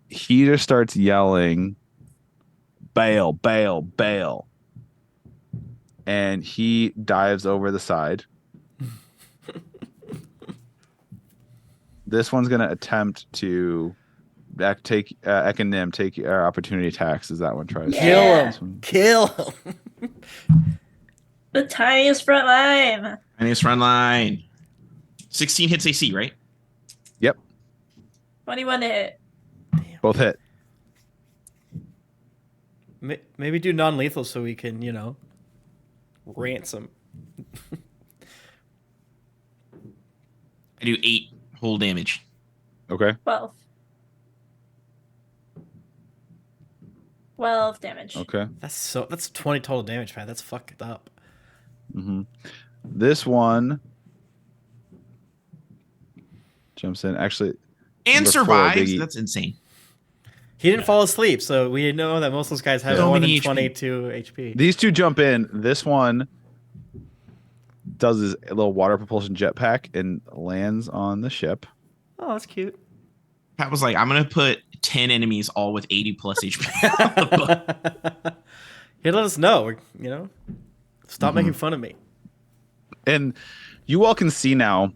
he just starts yelling, "Bail, bail, bail." And he dives over the side. This one's going to attempt to take Ek and Nim, take our opportunity attacks as that one tries. Yeah. Kill him. The tiniest front line. Tiniest front line. 16 hits AC, right? Yep. 21 to hit. Both hit. Maybe do non-lethal so we can, ransom. I do 8 whole damage. Okay. 12. 12 damage. Okay. That's 20 total damage, man. That's fucked up. Mm-hmm. This one jumps in. Actually, And number 4, survives. Biggie. That's insane. He didn't fall asleep, so we know that most of those guys have So more than many HP. 22 HP. These two jump in. This one does his little water propulsion jetpack and lands on the ship. Oh, that's cute. Pat was like, I'm going to put 10 enemies all with 80 plus HP. He'd let us know, Stop making fun of me. And you all can see now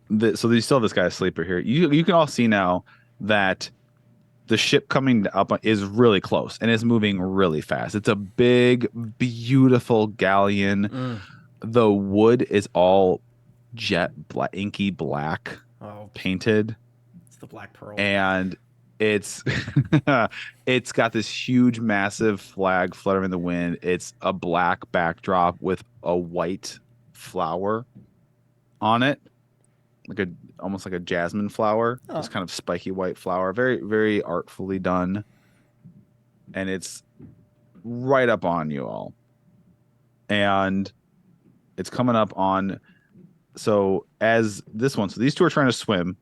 that, so you still have this guy sleeper here. You can all see now that the ship coming up is really close and is moving really fast. It's a big, beautiful galleon. The wood is all inky black, painted. It's the Black Pearl. And it's it's got this huge, massive flag fluttering in the wind. It's a black backdrop with a white flower on it, almost like a jasmine flower. Oh. This kind of spiky white flower, very, very artfully done, and it's right up on you all. And it's coming up on. So as this one, so these two are trying to swim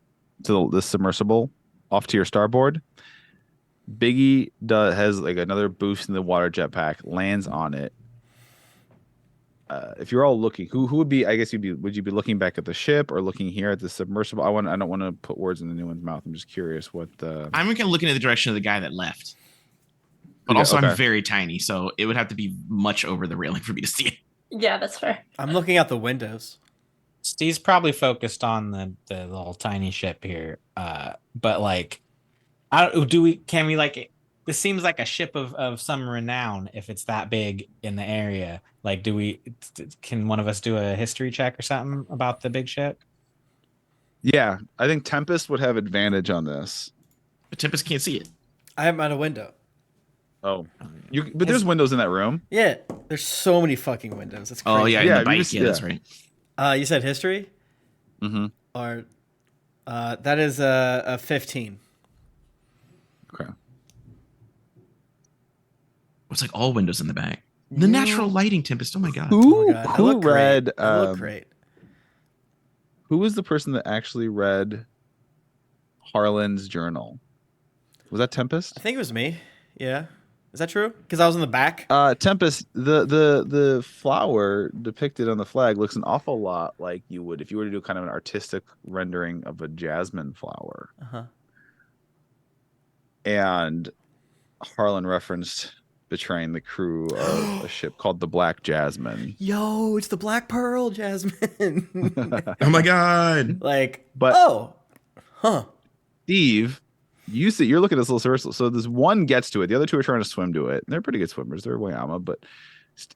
to the submersible off to your starboard. Biggie has like another boost in the water jetpack, lands on it. If you're all looking, who would be? I guess would you be looking back at the ship or looking here at the submersible? I don't want to put words in anyone's mouth. I'm just curious what the. I'm going to look in the direction of the guy that left. But Okay, also, okay. I'm very tiny, so it would have to be much over the railing for me to see it. Yeah, that's fair. I'm looking out the windows. Steve's probably focused on the little tiny ship here. But like, can we like, this seems like a ship of some renown if it's that big in the area. Like, can one of us do a history check or something about the big ship? Yeah, I think Tempest would have advantage on this. But Tempest can't see it. I am at a window. Oh, but there's windows in that room. Yeah, there's so many fucking windows. That's crazy. Oh yeah, Yeah, in the you bike. just- Yeah, that's yeah. right. You said history, Mm-hmm. or that is a 15. Okay. It's like all windows in the back. The natural lighting, Tempest. Oh my god. Oh Who my God, I who look read? great. I look great. Who was the person that actually read Harlan's journal? Was that Tempest? I think it was me. Yeah, is that true? Because I was in the back. Tempest, the flower depicted on the flag looks an awful lot like you would if you were to do kind of an artistic rendering of a jasmine flower. Uh-huh. And Harlan referenced betraying the crew of a ship called the Black Jasmine. Yo, it's the Black Pearl, Jasmine. Oh my god. Like, But- oh, huh. Steve, you're looking at this little circle. So this one gets to it. The other two are trying to swim to it. They're pretty good swimmers. They're Wayama. But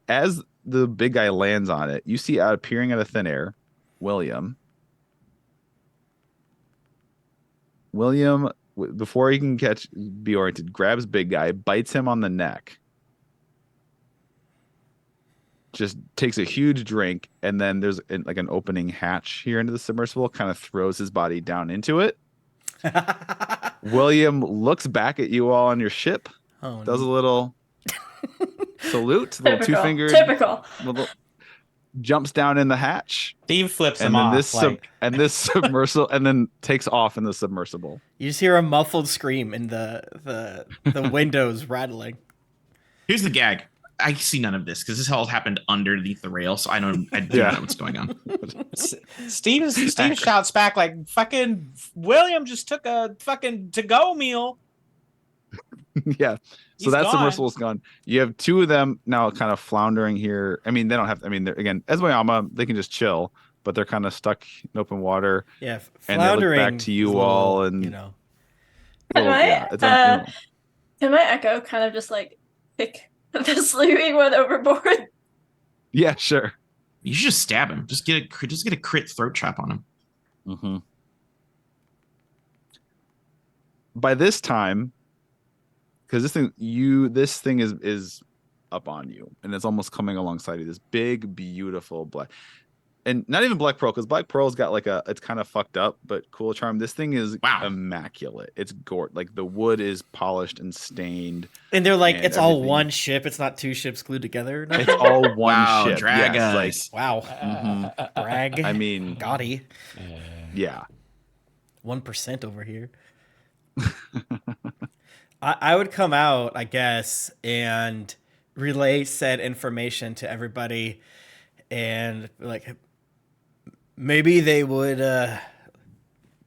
as the big guy lands on it, you see appearing out of thin air, William. William, before he can be oriented, grabs big guy, bites him on the neck. Just takes a huge drink, and then there's like an opening hatch here into the submersible, kind of throws his body down into it. William looks back at you all on your ship, Oh, does a little salute, little Typical. two-fingered, Typical. little, jumps down in the hatch, Steve flips and him then off. this submersible, and then takes off in the submersible. You just hear a muffled scream and the windows rattling. Here's the gag. I see none of this because this all happened underneath the rail, so I do Yeah. not know what's going on. Steve shouts back like, "Fucking William just took a fucking to-go meal." Yeah. So He's that gone. submersible's gone. You have two of them now kind of floundering here. I mean, they don't have, they're, again, as Wayama, they can just chill, but they're kind of stuck in open water. Yeah, And they look floundering. back to you is a little, all and- you know. Can Well, I, yeah, it's can my echo kind of just like pick the sleeping one overboard? yeah, sure. You should just stab him. Just get a crit throat chop on him. Mm-hmm. By this time, because this thing is up on you, and it's almost coming alongside you. This big, beautiful black, and not even Black Pearl, because Black Pearl's got like it's kind of fucked up, but cool charm. This thing is Wow. immaculate. It's gorgeous. Like the wood is polished and stained. And they're like, And it's all everything. one ship. It's not two ships glued together. It's all one Wow, ship. drag Yes, us. Wow. Mhm. Brag. I mean, Gaudy. yeah. 1% over here. I would come out, I guess, and relay said information to everybody, and like maybe they would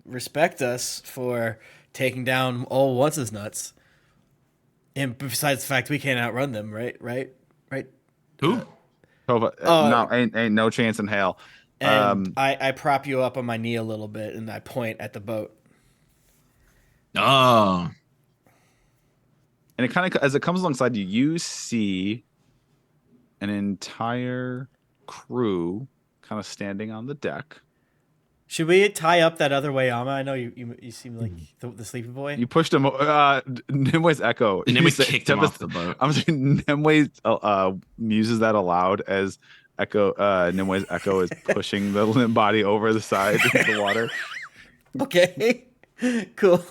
respect us for taking down all once's nuts. And besides the fact we can't outrun them, right? Who? Tova, no, ain't no chance in hell. And I prop you up on my knee a little bit, and I point at the boat. Oh. And it kind of, as it comes alongside you, you see an entire crew kind of standing on the deck. Should we tie up that other Wayama? I know you seem like the sleepy boy. You pushed him. Nimwe's echo. And then You we say- kicked him off the boat. I'm saying Nimue muses that aloud as Nimwe's echo is pushing the limp body over the side into the water. Okay, cool.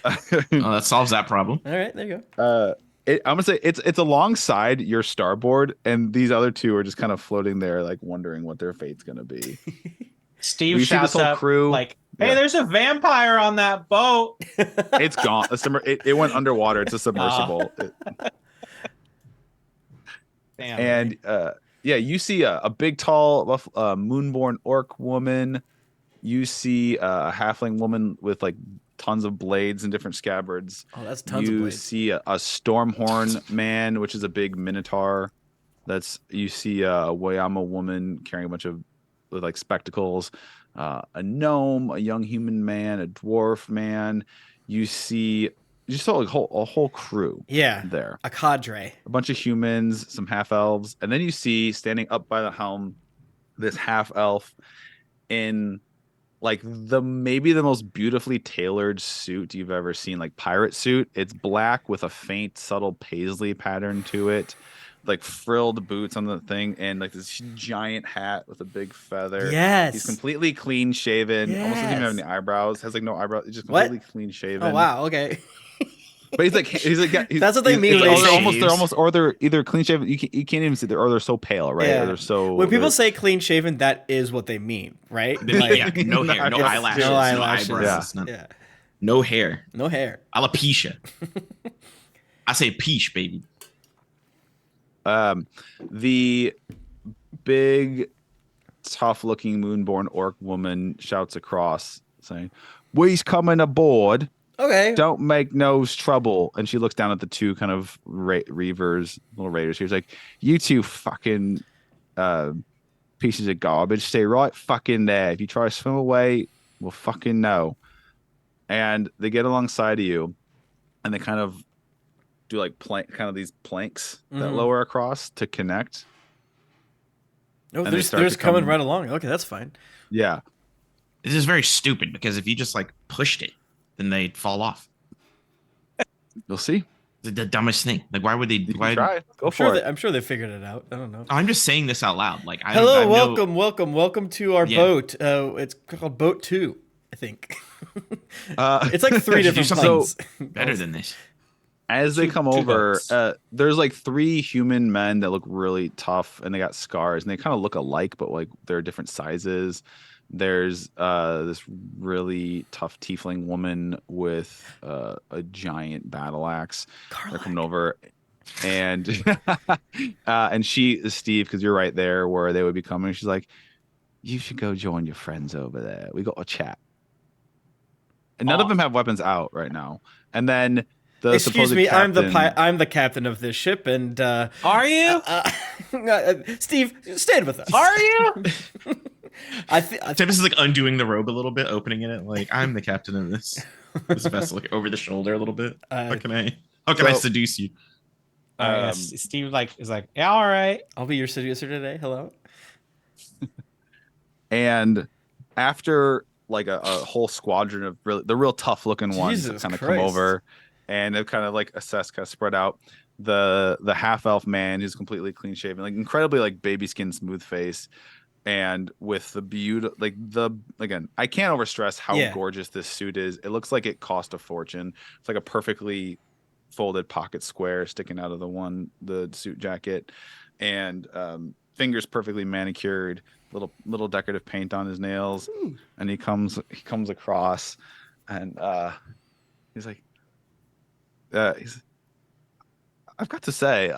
Oh, that solves that problem. All right, there you go. I'm gonna say it's alongside your starboard, and these other two are just kind of floating there, like wondering what their fate's gonna be. Steve We see shouts this whole up crew. like, "Hey, Yeah. there's a vampire on that boat." It's gone. It went underwater. It's a submersible. Damn, And yeah, you see a big, tall, moonborn orc woman. You see a halfling woman with like tons of blades and different scabbards. Oh, that's tons of You blades. see a Stormhorn man, which is a big minotaur. You see a Wayama woman carrying a bunch of with like spectacles. A gnome, a young human man, a dwarf man. You saw a whole crew Yeah, there. a cadre. A bunch of humans, some half elves, and then you see standing up by the helm this half elf in like maybe the most beautifully tailored suit you've ever seen, like pirate suit. It's black with a faint, subtle paisley pattern to it, like frilled boots on the thing, and like this giant hat with a big feather. Yes. He's completely clean shaven. Almost doesn't even have any eyebrows. Has like no eyebrows. He's just completely clean shaven. Oh wow. Okay. But he's like yeah, That's what they mean when they're almost or they're either clean shaven. You can't even see or they're so pale, right? Yeah. Or they're so. When people say clean shaven, that is what they mean, right? Yeah, no hair, no Yes. eyelashes, No no eyelashes. eyebrows, Yeah. no hair, No hair. alopecia. I say peach, baby. The big, tough-looking moonborn orc woman shouts across, saying, "We's coming aboard. Okay. Don't make no's trouble." And she looks down at the two kind of reavers, little raiders. She's like, "You two fucking pieces of garbage. Stay right fucking there. If you try to swim away, we'll fucking know." And they get alongside of you, and they kind of do like these planks that Mhm. lower across to connect. Oh, And they they're start just to coming come- right along. Okay, that's fine. Yeah. This is very stupid because if you just like pushed it, then they'd fall off. You'll see. The dumbest thing. Like, why would they? You can Why? try. Go I'm for sure it. I'm sure they figured it out. I don't know. I'm just saying this out loud. Like, I Hello, I know- welcome to our Yeah. boat. It's called Boat 2, I think. It's like 3 Should do different something planes. better than this. As they come two over, boats. there's like 3 human men that look really tough, and they got scars, and they kind of look alike, but like they're different sizes. There's this really tough tiefling woman with a giant battle axe. They're coming over, and and she is Steve, because you're right there where they would be coming. She's like, "You should go join your friends over there. We got a chat." And none of them have weapons out right now. And then the Excuse supposed me, captain, I'm the captain of this ship, and Are you? Steve, stand with us. Are you? Tempest is like undoing the robe a little bit, opening it. Like, I'm the captain of this vessel, like over the shoulder a little bit. How can I seduce you? Steve is like, yeah, all right. I'll be your seducer today. Hello. and after like a whole squadron of the real tough looking ones Jesus kind of come Christ. over, and they've kind of like assessed, kind of spread out. The half elf man who's completely clean shaven, like incredibly like baby skin smooth face, and with the beauty, like again, I can't overstress how gorgeous this suit is. It looks like it cost a fortune. It's like a perfectly folded pocket square sticking out of the suit jacket, and fingers perfectly manicured, little decorative paint on his nails. Ooh. And he comes across, and he's like, I've got to say,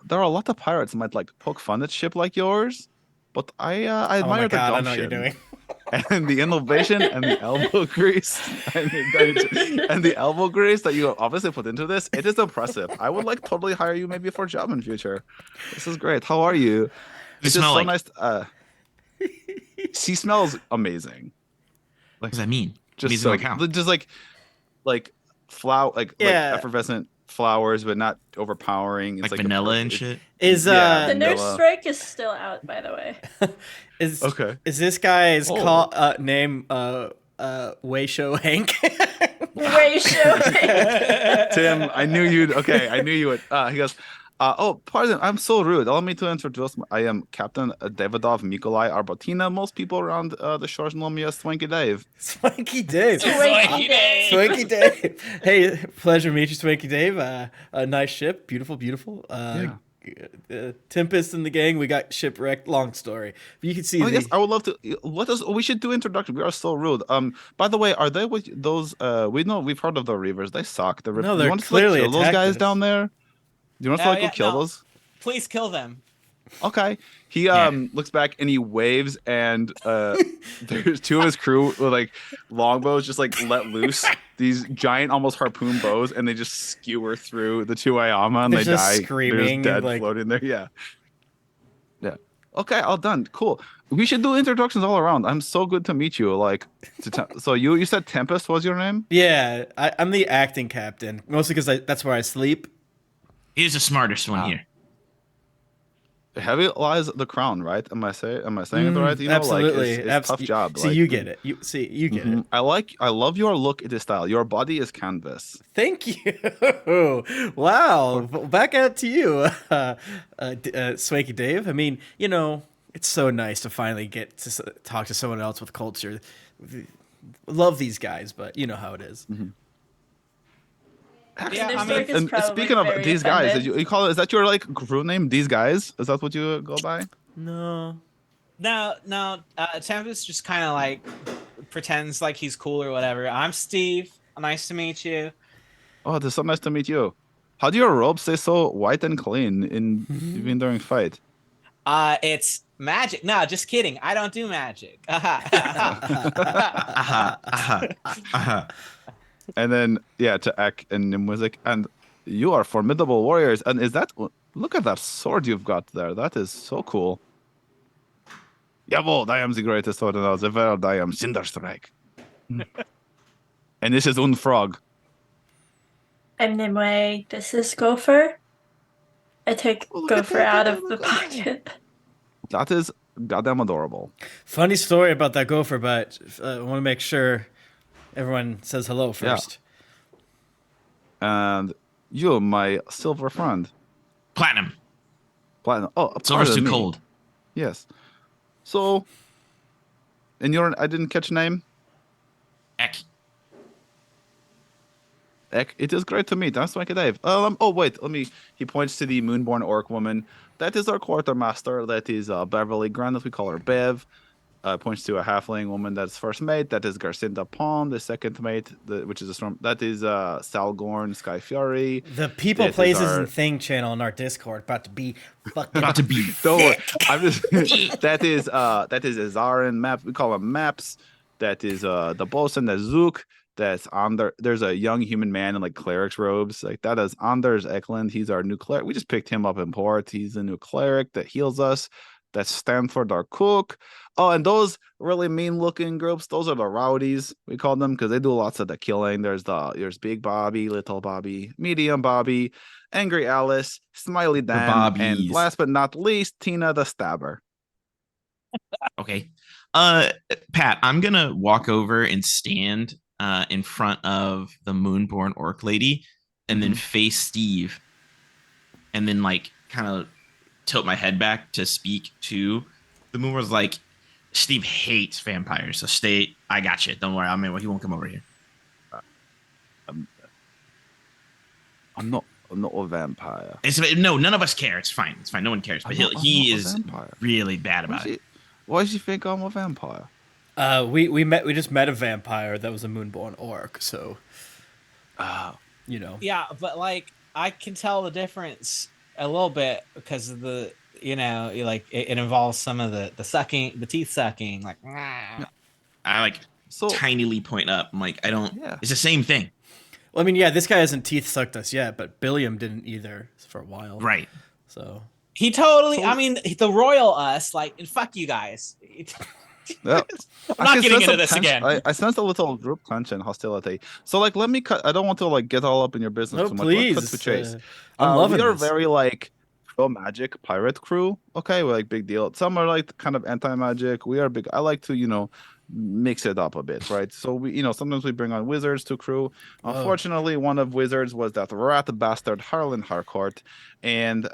there are a lot of pirates that might like poke fun at ship like yours, but I Oh my admire the God, I know what you're gumption doing. and the innovation and the elbow grease and the elbow grease that you obviously put into this. It is impressive. I would like totally hire you maybe for a job in future. This is great. How are you? It's just smell so like- nice. She smells amazing. What does that mean? Just Amazing so, like how? just like flower, like Yeah. effervescent flowers, but not overpowering. It's Like like vanilla and perfect- shit. Is Yeah, The nurse vanilla. strike is still out, by the way. is Okay. is this guy's Oh. name Wayshow Hank? Way show. Tim, I knew you'd. Okay, I knew you would. He goes, "Oh, pardon, I'm so rude. Allow me to introduce. I am Captain Davidov Mikolai Arbotina. Most people around the shores know me as Swanky Dave." Swanky Dave. Swanky Dave. Swanky Dave. Hey, pleasure to meet you, Swanky Dave. A nice ship, beautiful. Tempest and the gang, we got shipwrecked. Long story. But you can see I guess I would love to. Let us. We should do introduction. We are so rude. By the way, are they with those? We've heard of the Reavers. They suck. No, do they're you want us to clearly kill those attacked guys us. down there? Do you want us to go kill those? Please kill them. Okay. He looks back and he waves, and there's 2 of his crew with like longbows just like let loose these giant almost harpoon bows, and they just skewer through the 2 Ayama and They're they just die. screaming They're and, just dead like- floating there. Yeah. Okay, all done. Cool. We should do introductions all around. I'm so good to meet you. Like, so you said Tempest was your name? Yeah, I'm the acting captain, mostly because that's where I sleep. He's the smartest one Wow. here. heavy lies the crown, right? Am I saying it right? You know, absolutely. like it's tough job. See, like, you get it. You get it. I love your look, it is style. Your body is canvas. Thank you. Wow. Back out to you, Swanky Dave. I mean, you know, it's so nice to finally get to talk to someone else with culture. Love these guys, but you know how it is. Yeah, Their I mean, stork is And probably speaking of very these guys, offended. you call it? Is that your like crew name? These guys? Is that what you go by? No. no. Tempest just kind of like pretends like he's cool or whatever. I'm Steve. Nice to meet you. Oh, it's so nice to meet you. How do your robes stay so white and clean in even during fight? It's magic. No, just kidding. I don't do magic. And then to Ek and Nimwizik, and you are formidable warriors. And look at that sword you've got there. That is so cool. Jawohl, I am the greatest sword in all the world. I am Cinderstrike. And this is Unfrog. I'm Nimue. This is Gopher. I take Oh, look at Gopher that, out look of at the that. pocket. That is goddamn adorable. Funny story about that gopher, but I want to make sure everyone says hello first. And you, my silver friend. Platinum. Platinum. Oh, Silver's pardon too me. cold. Yes. So, and I didn't catch name. Eck. Ek, it is great to meet. I'm Swanky Dave. Oh wait, He points to the Moonborn Orc woman. That is our quartermaster. That is Beverly Grant. We call her Bev. Points to a halfling woman that's first mate. That is Garcinda Pond, the second mate, which is a storm. That is Salgorn Sky Fury. The people, That is places, our- and thing channel in our Discord about to be fucking About to be. Don't worry. I'm just that is Azarin Maps. We call them Maps. That is the bosun, the Zook. That's there's a young human man in like cleric's robes. Like that is Anders Eklund. He's our new cleric. We just picked him up in port. He's a new cleric that heals us. That's Stanford our cook. Oh, and those really mean looking groups, those are the rowdies, we call them, because they do lots of the killing. There's Big Bobby, Little Bobby, Medium Bobby, Angry Alice, Smiley Dan, and Bobbies. last but not least, Tina the Stabber. Okay. Pat, I'm gonna walk over and stand in front of the Moonborn Orc lady, and then face Steve, and then like kind of tilt my head back to speak to the Moonborn's like, Steve hates vampires, so stay. I got you. Don't worry. I mean, he won't come over here. I'm not a vampire. No, none of us care. It's fine. It's fine. No one cares. But he is really bad about it. Why does he think I'm a vampire? We just met a vampire that was a Moonborn Orc, so you know. Yeah, but like I can tell the difference a little bit because of the like it involves some of the sucking, the teeth sucking, like I like tinily point up. I'm like, I don't. Yeah. It's the same thing. Well, I mean, yeah, this guy hasn't teeth sucked us yet, but Billiam didn't either for a while. Right. So he totally. I mean, the royal us, like, fuck you guys. Yeah. I'm not getting into this again. I sense a little group clench and hostility. So like, let me cut. I don't want to like get all up in your business no, too much. please. Let's cut to chase. I'm loving we are this. very like pro magic pirate crew. Okay, we're like big deal. Some are like kind of anti magic. We are big. I like to mix it up a bit, right? So we sometimes we bring on wizards to crew. Unfortunately, one of wizards was that rat bastard Harlan Harcourt, and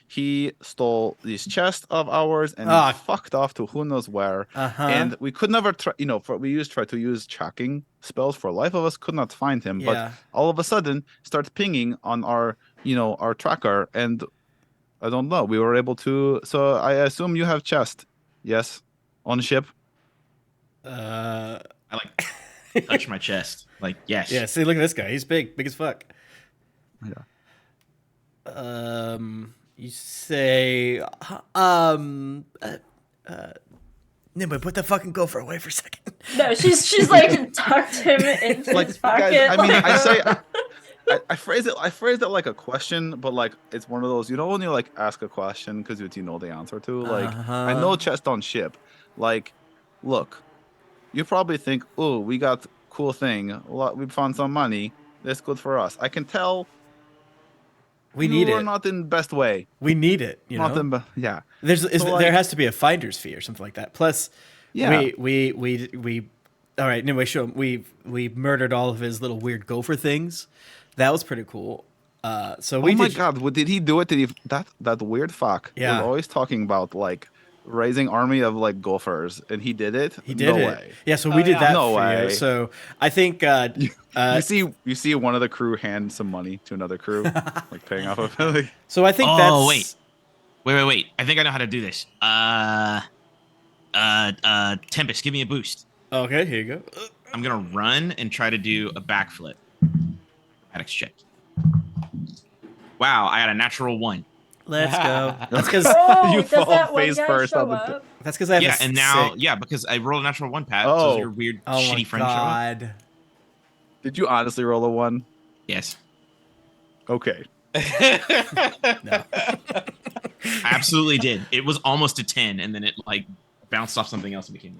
he stole this chest of ours and fucked off to who knows where. And we could never try. Try to use tracking spells for life of us. Could not find him, but all of a sudden starts pinging on our our tracker, and I don't know. We were able to. So I assume you have chest, yes, on ship. I like touch my chest. Like, yes. Yeah, see, look at this guy. He's big as fuck. Yeah. You say, Nimue, put the fucking gopher away for a second. No, she's like tucked him into his pocket. Guys, I mean, I say. I phrase it like a question, but like it's one of those when you like ask a question because you know the answer to. Like I know chest on ship. Like, look, you probably think, oh, we got cool thing. We found some money. That's good for us. I can tell. We need We're it. not in best way. We need it. You Not know. in yeah. There like- has to be a finder's fee or something like that. Plus, Yeah. we. All right. Anyway, show him. We murdered all of his little weird gopher things. That was pretty cool. So we Oh my did. god, what did he do it? Did he that weird fuck? Yeah. Was always talking about like raising army of like gophers, and he did it. He did no it. way. Yeah. So we did yeah. that No for way. you. So I think. You see one of the crew hand some money to another crew, like paying off of it. Like, So I think Oh, that's. wait. I think I know how to do this. Tempest, give me a boost. Okay. Here you go. I'm gonna run and try to do a backflip. Athletics check. Wow, I got a natural 1. Let's go. That's because. Oh, You does fall that one face guy first show on the- up? That's because I have Yeah, a and now, sick- yeah, because I rolled a natural 1, Pat. Oh. So your weird, Oh my shitty friend show up. god. did you honestly roll a 1? Yes, Okay. No. I absolutely did. It was almost a 10, and then it like bounced off something else and became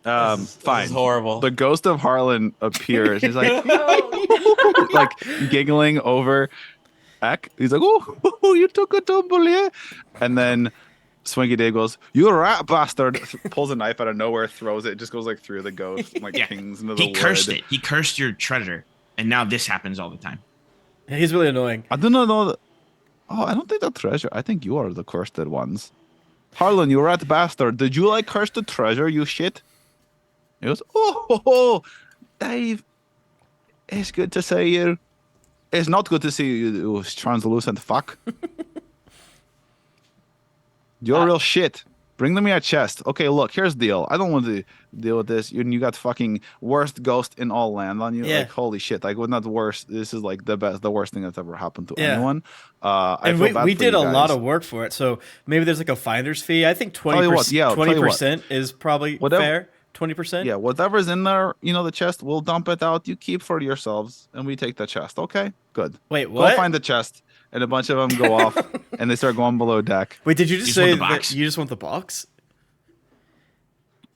9. This Fine. is horrible. The ghost of Harlan appears. He's like, Oh, like giggling over Eck. He's like, oh, you took a tumble, yeah? And then Swinky Day goes, you rat bastard. Pulls a knife out of nowhere, throws it, just goes like through the ghost, and, like Yeah. pings into the He wood. cursed it. He cursed your treasure, and now this happens all the time. He's really annoying. I do not know that. Oh, I don't think the treasure. I think you are the cursed ones. Harlan, you rat bastard. Did you like curse the treasure, you shit? He goes, oh, Dave. It's good to see you. It's not good to see you, you translucent fuck. You're real shit. Bring them your chest. Okay, look, here's the deal. I don't want to deal with this. You got fucking worst ghost in all land on you. Yeah. Like, holy shit. Like, well, not worst. This is like the worst thing that's ever happened to Yeah. anyone. I And feel bad we for did you a lot guys. of work for it. So maybe there's like a finder's fee. I think Tell you what, yeah, I'll tell you what. 20% is probably Whatever- fair. 20%. Yeah, whatever's in there, the chest, we'll dump it out. You keep for yourselves, and we take the chest. Okay, good. Wait, Go what? find the chest, and a bunch of them go off, and they start going below deck. Wait, did you just You just say want the that box? you just want the box?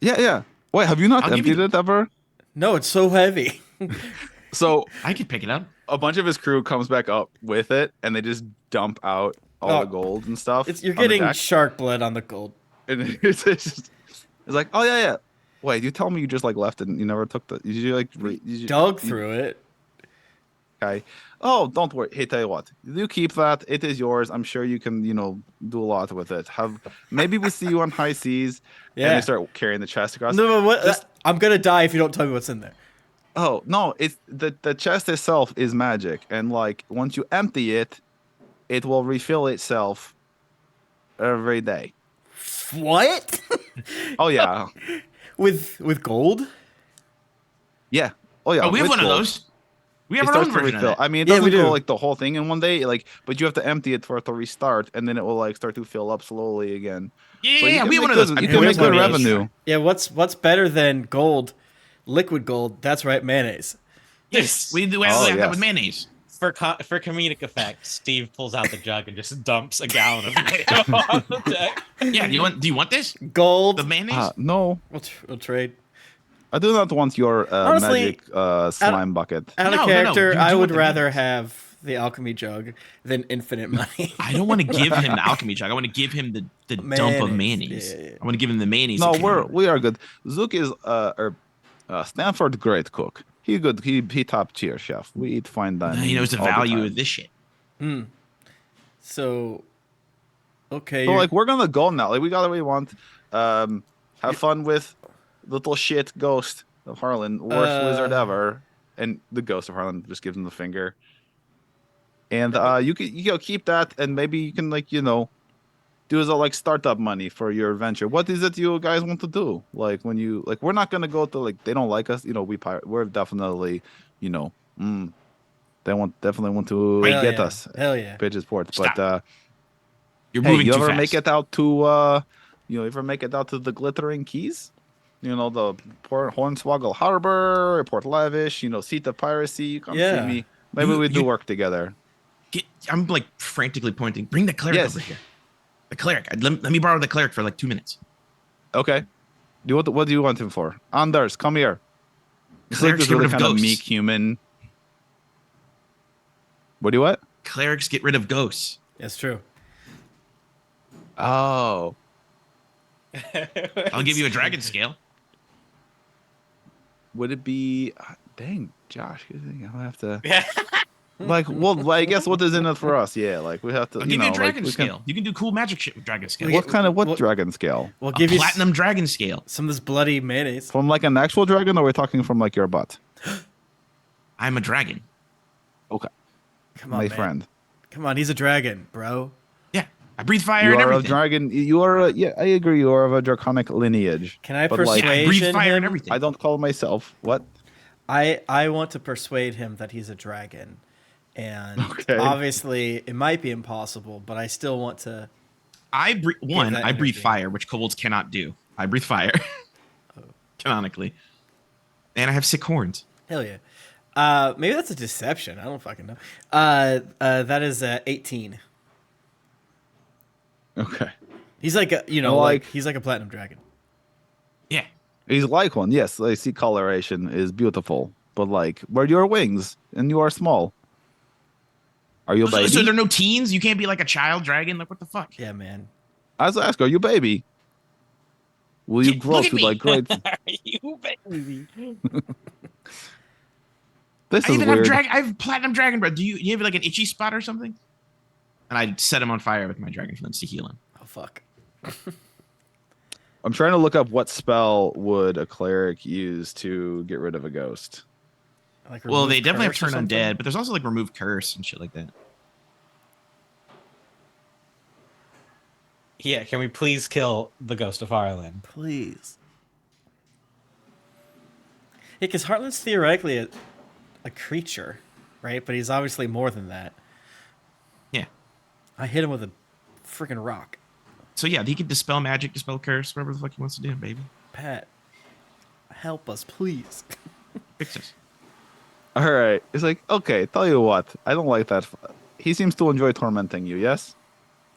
Yeah. Wait, have you not I'll give emptied you it ever? No, it's so heavy. So I could pick it up. a bunch of his crew comes back up with it, and they just dump out all Oh. the gold and stuff. You're on the getting deck. shark blood on the gold. And it's like, oh yeah. Wait, you tell me you just like left it and you never took the? Did you like Dug through it. Okay. Oh, don't worry. Hey, tell you what. You keep that. It is yours. I'm sure you can, do a lot with it. Maybe we see you on high seas. And Yeah. they start carrying the chest across. No, what? Just- I'm gonna die if you don't tell me what's in there. Oh no! It's the chest itself is magic, and like once you empty it, it will refill itself every day. What? Oh yeah, with gold? yeah. Oh yeah. Oh, we have with one of gold. those. We It have our own starts to version of refill. that. I mean, it Yeah, we doesn't go do. like the whole thing in one day, but you have to empty it for it to restart, and then it will like start to fill up slowly again. Yeah, So you yeah, can we have one make of those. good- I You mean, can we make have good one of those. revenue. Yeah, what's better than gold? Liquid gold. That's right, mayonnaise. Yes, we do Oh, have that yes. with mayonnaise. For comedic effect, Steve pulls out the jug and just dumps a gallon of mayo on the deck. Yeah, do you want this? Gold. The mayonnaise? No, We'll trade. I do not want your Honestly, magic slime bucket. Out No, of no, character, you I do would want the rather mayonnaise. have the alchemy jug than infinite money. I don't want to give him the alchemy jug. I want to give him the dump of mayonnaise. Yeah. I want to give him the mayonnaise. No, that came out. we are good. Zook is Stanford great cook. He good. He top tier chef. We eat fine dining. He knows the all value time. of this shit. So, okay. So you're- like we're gonna go now. Like we got what we want. Have fun with little shit ghost of Harlan, worst wizard ever, and the ghost of Harlan just gives him the finger. And you can keep that, and maybe you can do as a like startup money for your venture. What is it you guys want to do? Like when you we're not gonna go to they don't like us. We're definitely they definitely want to Hell get yeah. us. Hell yeah. Pigeons Port. Stop. But You're hey, moving you too ever fast. make it out to ever make it out to the Glittering Keys? The Port Hornswoggle Harbor, Port Lavish, seat of piracy. You come Yeah. see me. Maybe we do You- work together. I'm like frantically pointing. Bring the cleric Yes. over here. The cleric. Let me borrow the cleric for like 2 minutes. Okay. What do you want him for? Anders, come here. He's like Cleric's this really getting rid kind of of ghosts. meek human. What do you what? Clerics get rid of ghosts. That's true. Oh, I'll give you a dragon scale. would it be? Dang, Josh, I'll have to. Like, well, I guess what is in it for us? Yeah, like we have to. I'll give you a dragon like, scale. You can do cool magic shit with dragon scale. What kind of What- dragon scale? We'll A give you platinum dragon scale. some of this bloody mayonnaise. From like an actual dragon, or we're talking from like your butt? I'm a dragon. Okay, Come on, my man. friend. Come on, he's a dragon, bro. Yeah, I breathe fire You and are a everything. dragon. You are. Yeah, I agree. You are of a draconic lineage. Can I But, like, Yeah, I persuade breathe fire and him? everything. I don't call myself what? I want to persuade him that he's a dragon, and Okay. obviously it might be impossible, but I still want to. I breathe that I breathe energy. fire, which kobolds cannot do. I breathe fire. Canonically. And I have sick horns. Hell yeah. Maybe that's a deception. I don't fucking know. That is 18. Okay. He's like a, Well, like like- he's like a platinum dragon. Yeah. He's like one. Yes, I see coloration is beautiful, but like, where are your wings? And you are small. Are you a baby? So there are no teens? You can't be like a child dragon? Like, what the fuck? Yeah, man. I was ask, are you a baby? Will you Yeah, grow look at to me. like great? You baby. This I is even weird. I have platinum dragon breath. Do you have like an itchy spot or something? And I set him on fire with my dragon flint to heal him. Oh fuck. I'm trying to look up what spell would a cleric use to get rid of a ghost. Like Well, they remove definitely have curse or turn something? undead, but there's also like remove curse and shit like that. Yeah, can we please kill the ghost of Ireland? Please. Yeah, because Heartland's theoretically a creature, right? But he's obviously more than that. Yeah. I hit him with a freaking rock. So yeah, he can dispel magic, dispel curse, whatever the fuck he wants to do, baby. Pat, help us, please. Fix this. All right. It's like, okay, tell you what, I don't like that. He seems to enjoy tormenting you, yes?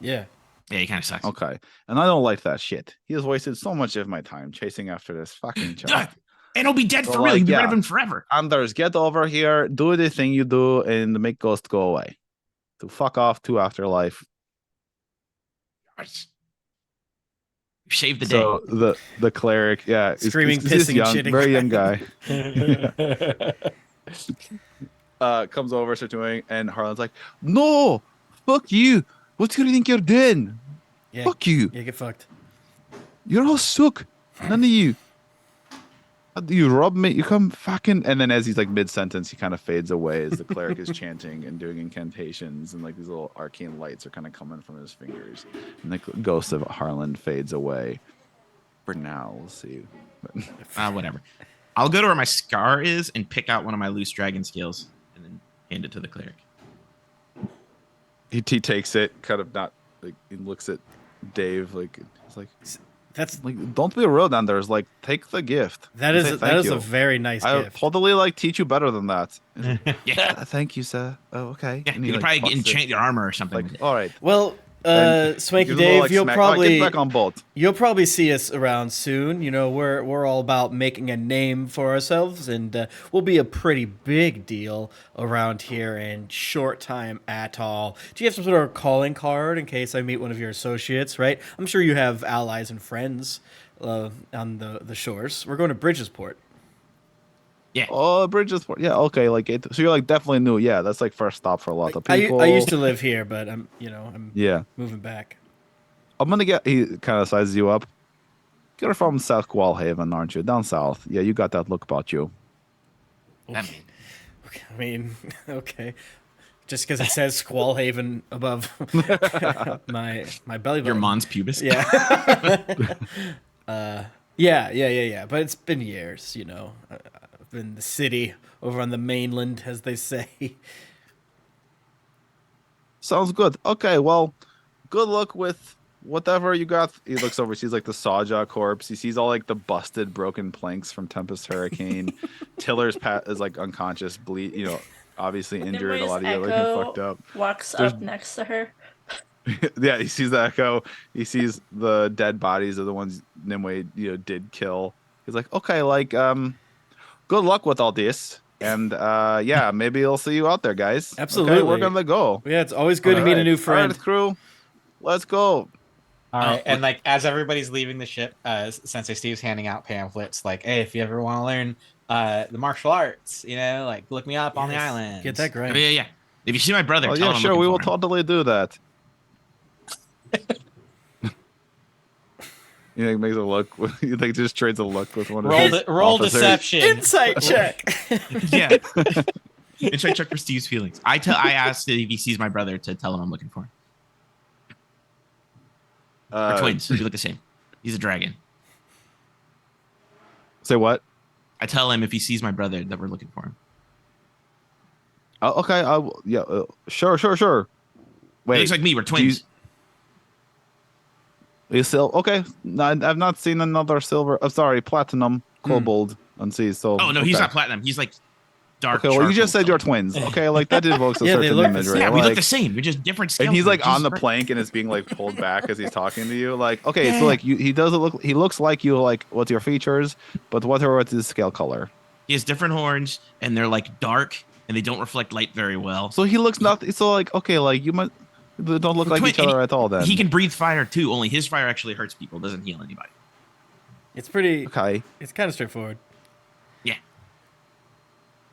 Yeah. Yeah, he kind of sucks. Okay. And I don't like that shit. He has wasted so much of my time chasing after this fucking child. And he'll be dead So, for real. like, You'll be rid yeah. of him forever. Anders, get over here, do the thing you do, and make ghost go away. To fuck off to afterlife. You saved the day. So the cleric, yeah, Screaming, this pissing, young, shitting, very young crying. guy, comes over, starts doing, and Harlan's like, "No, fuck you! What do you think you're doing? Yeah. Fuck you! Yeah, get fucked. You're all suck. None of you. You rob me. You come fucking." And then as he's like mid sentence, he kind of fades away as the cleric is chanting and doing incantations, and like these little arcane lights are kind of coming from his fingers, and the ghost of Harlan fades away. For now, we'll see. Whatever. I'll go to where my scar is and pick out one of my loose dragon scales and then hand it to the cleric. He takes it, kind of not like he looks at Dave like it's like don't be rude, Anders. Like take the gift. That Say is thank that is you. a very nice I'll gift. totally like teach you better than that. Yeah. Thank you, sir. Oh, okay. Yeah, And you he, could like, probably fucks it. enchant your armor or something. with Like, it. all right. Well, And Swanky gives him a little, Dave, like, you'll smack. All right, probably get back on boat. you'll probably see us around soon. You know, we're all about making a name for ourselves, and we'll be a pretty big deal around here in short time at all. Do you have some sort of calling card in case I meet one of your associates? Right, I'm sure you have allies and friends on the shores. We're going to Bridgesport. Oh, Bridgesport. Yeah, okay. Like so you're like definitely new. Yeah, that's like first stop for a lot of people. I used to live here, but I'm Yeah. moving back. I'm gonna get. He kind of sizes you up. You're from South Qualhaven, aren't you? Down south. Yeah, you got that look about you. That man. Okay, I mean, okay. Just because it says Squallhaven above my belly button. Your Mons pubis. Yeah. Yeah. But it's been years, you know. I've been in the city over on the mainland, as they say. Sounds good. Okay, well, good luck with whatever you got. He looks over, sees like the Sawjaw corpse. He sees all like the busted, broken planks from Tempest Hurricane. Tiller's is like unconscious, obviously injured. A lot of you are looking Echo fucked up. walks There's- up next to her. Yeah, he sees the Echo. He sees the dead bodies of the ones Nimue, did kill. He's like, okay, like, good luck with all this. And yeah, maybe I'll see you out there, guys. Absolutely. Okay, we're gonna go. Yeah, it's always good to meet a new friend. All right, crew. Let's go. All right, Oh, and like as everybody's leaving the ship, Sensei Steve's handing out pamphlets like, "Hey, if you ever want to learn the martial arts, like look me up on the Yes, island." Get that Oh, grind. yeah. If you see my brother, Oh tell yeah, him I'm sure. looking We for will him. totally do that. You think makes a look? You think just trades a look with one of his Roll officers? deception. Insight check. Yeah. And try to check for Steve's feelings. I asked if he sees my brother to tell him I'm looking for him. We're twins. We look the same. He's a dragon. Say what? I tell him if he sees my brother that we're looking for him. Oh, okay. Yeah. Sure. He Wait. looks like me. We're twins. You still okay? No, I've not seen another silver. Sorry, platinum, kobold, and sea. So. Oh no, okay. he's not platinum. He's like dark. Okay, well, you just charcoal said you're color. twins. Okay, like that evokes a Yeah, they certain look the image, same. right? Yeah, we look Like, the same. We're just different scale. and he's like colors. on the Jesus plank and is being like pulled back as he's talking to you. Like, okay, Yeah. so like he doesn't look. He looks like you. Like, what's your features? But what's his scale color? He has different horns, and they're like dark, and they don't reflect light very well. So he looks not. So like, okay, like you might. They don't look like Twin- each other and at all. Then He can breathe fire too. Only his fire actually hurts people. Doesn't heal anybody. It's pretty. Okay. It's kind of straightforward. Yeah,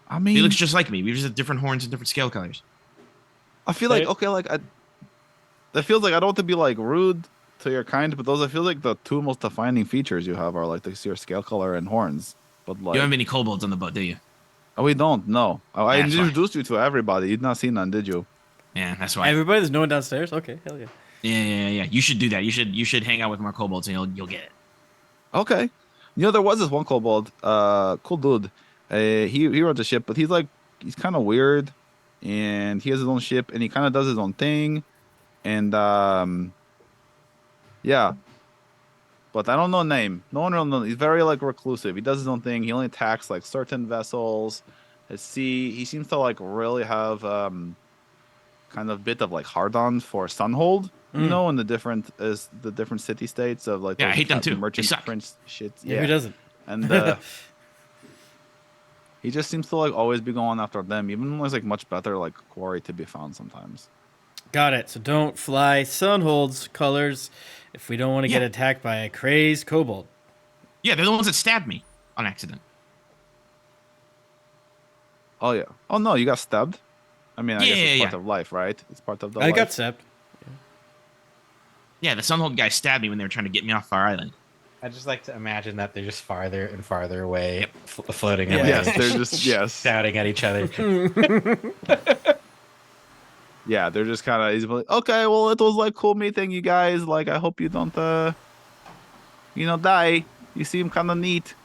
I mean, he looks just like me. We just have different horns and different scale colors. I feel like okay, like that feels like I don't want to be like rude to your kind, but those I feel like the two most defining features you have are like your scale color and horns. But like, You don't have any kobolds on the boat, do you? oh, we don't. No, I That's why. introduced you to everybody. You'd not seen none, did you? Yeah, that's why. Everybody, there's no one downstairs. Okay, hell yeah. Yeah. You should do that. You should hang out with more kobolds, and you'll get it. Okay. There was this one kobold, cool dude. He runs a ship, but he's kind of weird, and he has his own ship, and he kind of does his own thing, and yeah. But I don't know name. No one really knows. He's very like reclusive. He does his own thing. He only attacks like certain vessels at sea. He seems to like really have kind of bit of like hard-on for Sunhold, in the different city states of like Yeah, I those hate them captain too. They merchant suck. prince shit. Yeah, who doesn't? And he just seems to like always be going after them, even when there's like much better like quarry to be found sometimes. Got it. So don't fly Sunhold's colors if we don't want to get Yeah. attacked by a crazed kobold. Yeah, they're the ones that stabbed me on accident. Oh yeah. Oh no, you got stabbed. I mean, I guess it's Yeah. part of life, right? It's part of the I life. got stepped. Yeah, the Sunhold guy stabbed me when they were trying to get me off our island. I just like to imagine that they're just farther and farther away, Yep. floating Yeah. away, Yes, they're just yes. shouting at each other. Yeah, they're just kind of. He's like, okay, well, it was like cool meeting you guys. Like, I hope you don't, die. You seem kind of neat.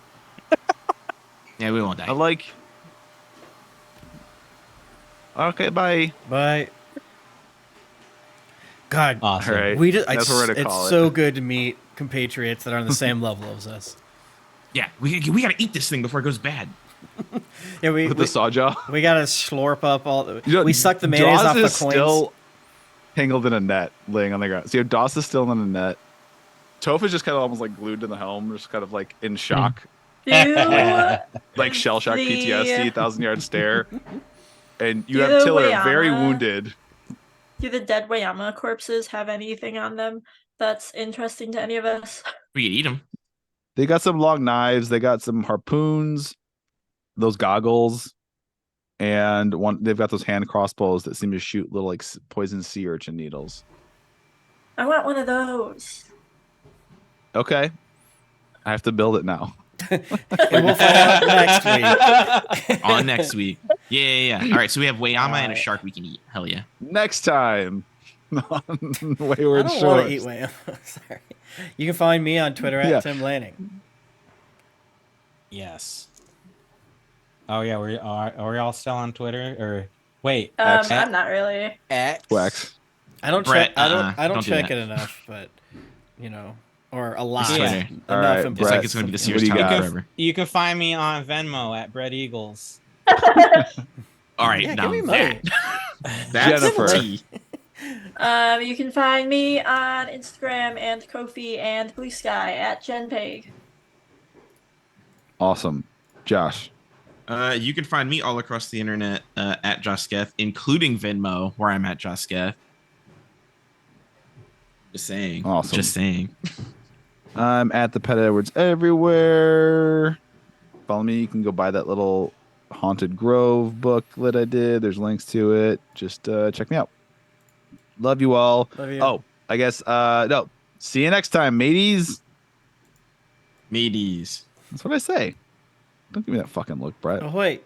Yeah, we won't die. I like. Okay, bye. Bye. God, Awesome. All right. we just, That's what we're gonna it's call it. so good to meet compatriots that are on the same level as us. Yeah, we gotta eat this thing before it goes bad. Yeah, we With the saw jaw. we gotta slurp up all the. You know, We suck the mayonnaise Doss off the is coins. still tangled in a net, laying on the ground. So your Doss is still in a net. Toph is just kind of almost like glued to the helm, just kind of like in shock, Do like shell shock, The- PTSD, 1,000-yard stare. And you Do have the Tiller very Wayama- wounded. do the dead Wayama corpses have anything on them that's interesting to any of us? We could eat them. They got some long knives. They got some harpoons, those goggles, and they've got those hand crossbows that seem to shoot little like poison sea urchin needles. I want one of those. Okay, I have to build it now. And we'll find out next week. On next week. Yeah. All right, so we have Wayama and a shark we can eat. Hell yeah. Next time on I Wayward don't want Shorts. to eat whale. Sorry. You can find me on Twitter at Yeah. Tim Lanning. Yes. Oh yeah, are we all still on Twitter or wait? X. I'm not really. X. Wax. I don't Brett, check. I don't don't do check that. it enough, but or a lot. It's Twitter. All Enough right, and It's like Brett, it's gonna be the what serious do you topic got? forever. You can find me on Venmo at Bread Eagles. All right, Yeah, now give me money. that's Jennifer. tea. You can find me on Instagram and Ko-fi and Blue Sky at JenPeg. Awesome. Josh, You can find me all across the internet at Josketh, including Venmo, where I'm at Josketh. Just saying. Awesome. Just saying. I'm at the Pet Edwards everywhere. Follow me. You can go buy that little Haunted Grove booklet I did. There's links to it. Just check me out. Love you all. Love you. Oh, I guess no. See you next time, mateys. Mateys. That's what I say. Don't give me that fucking look, Brett. Oh wait.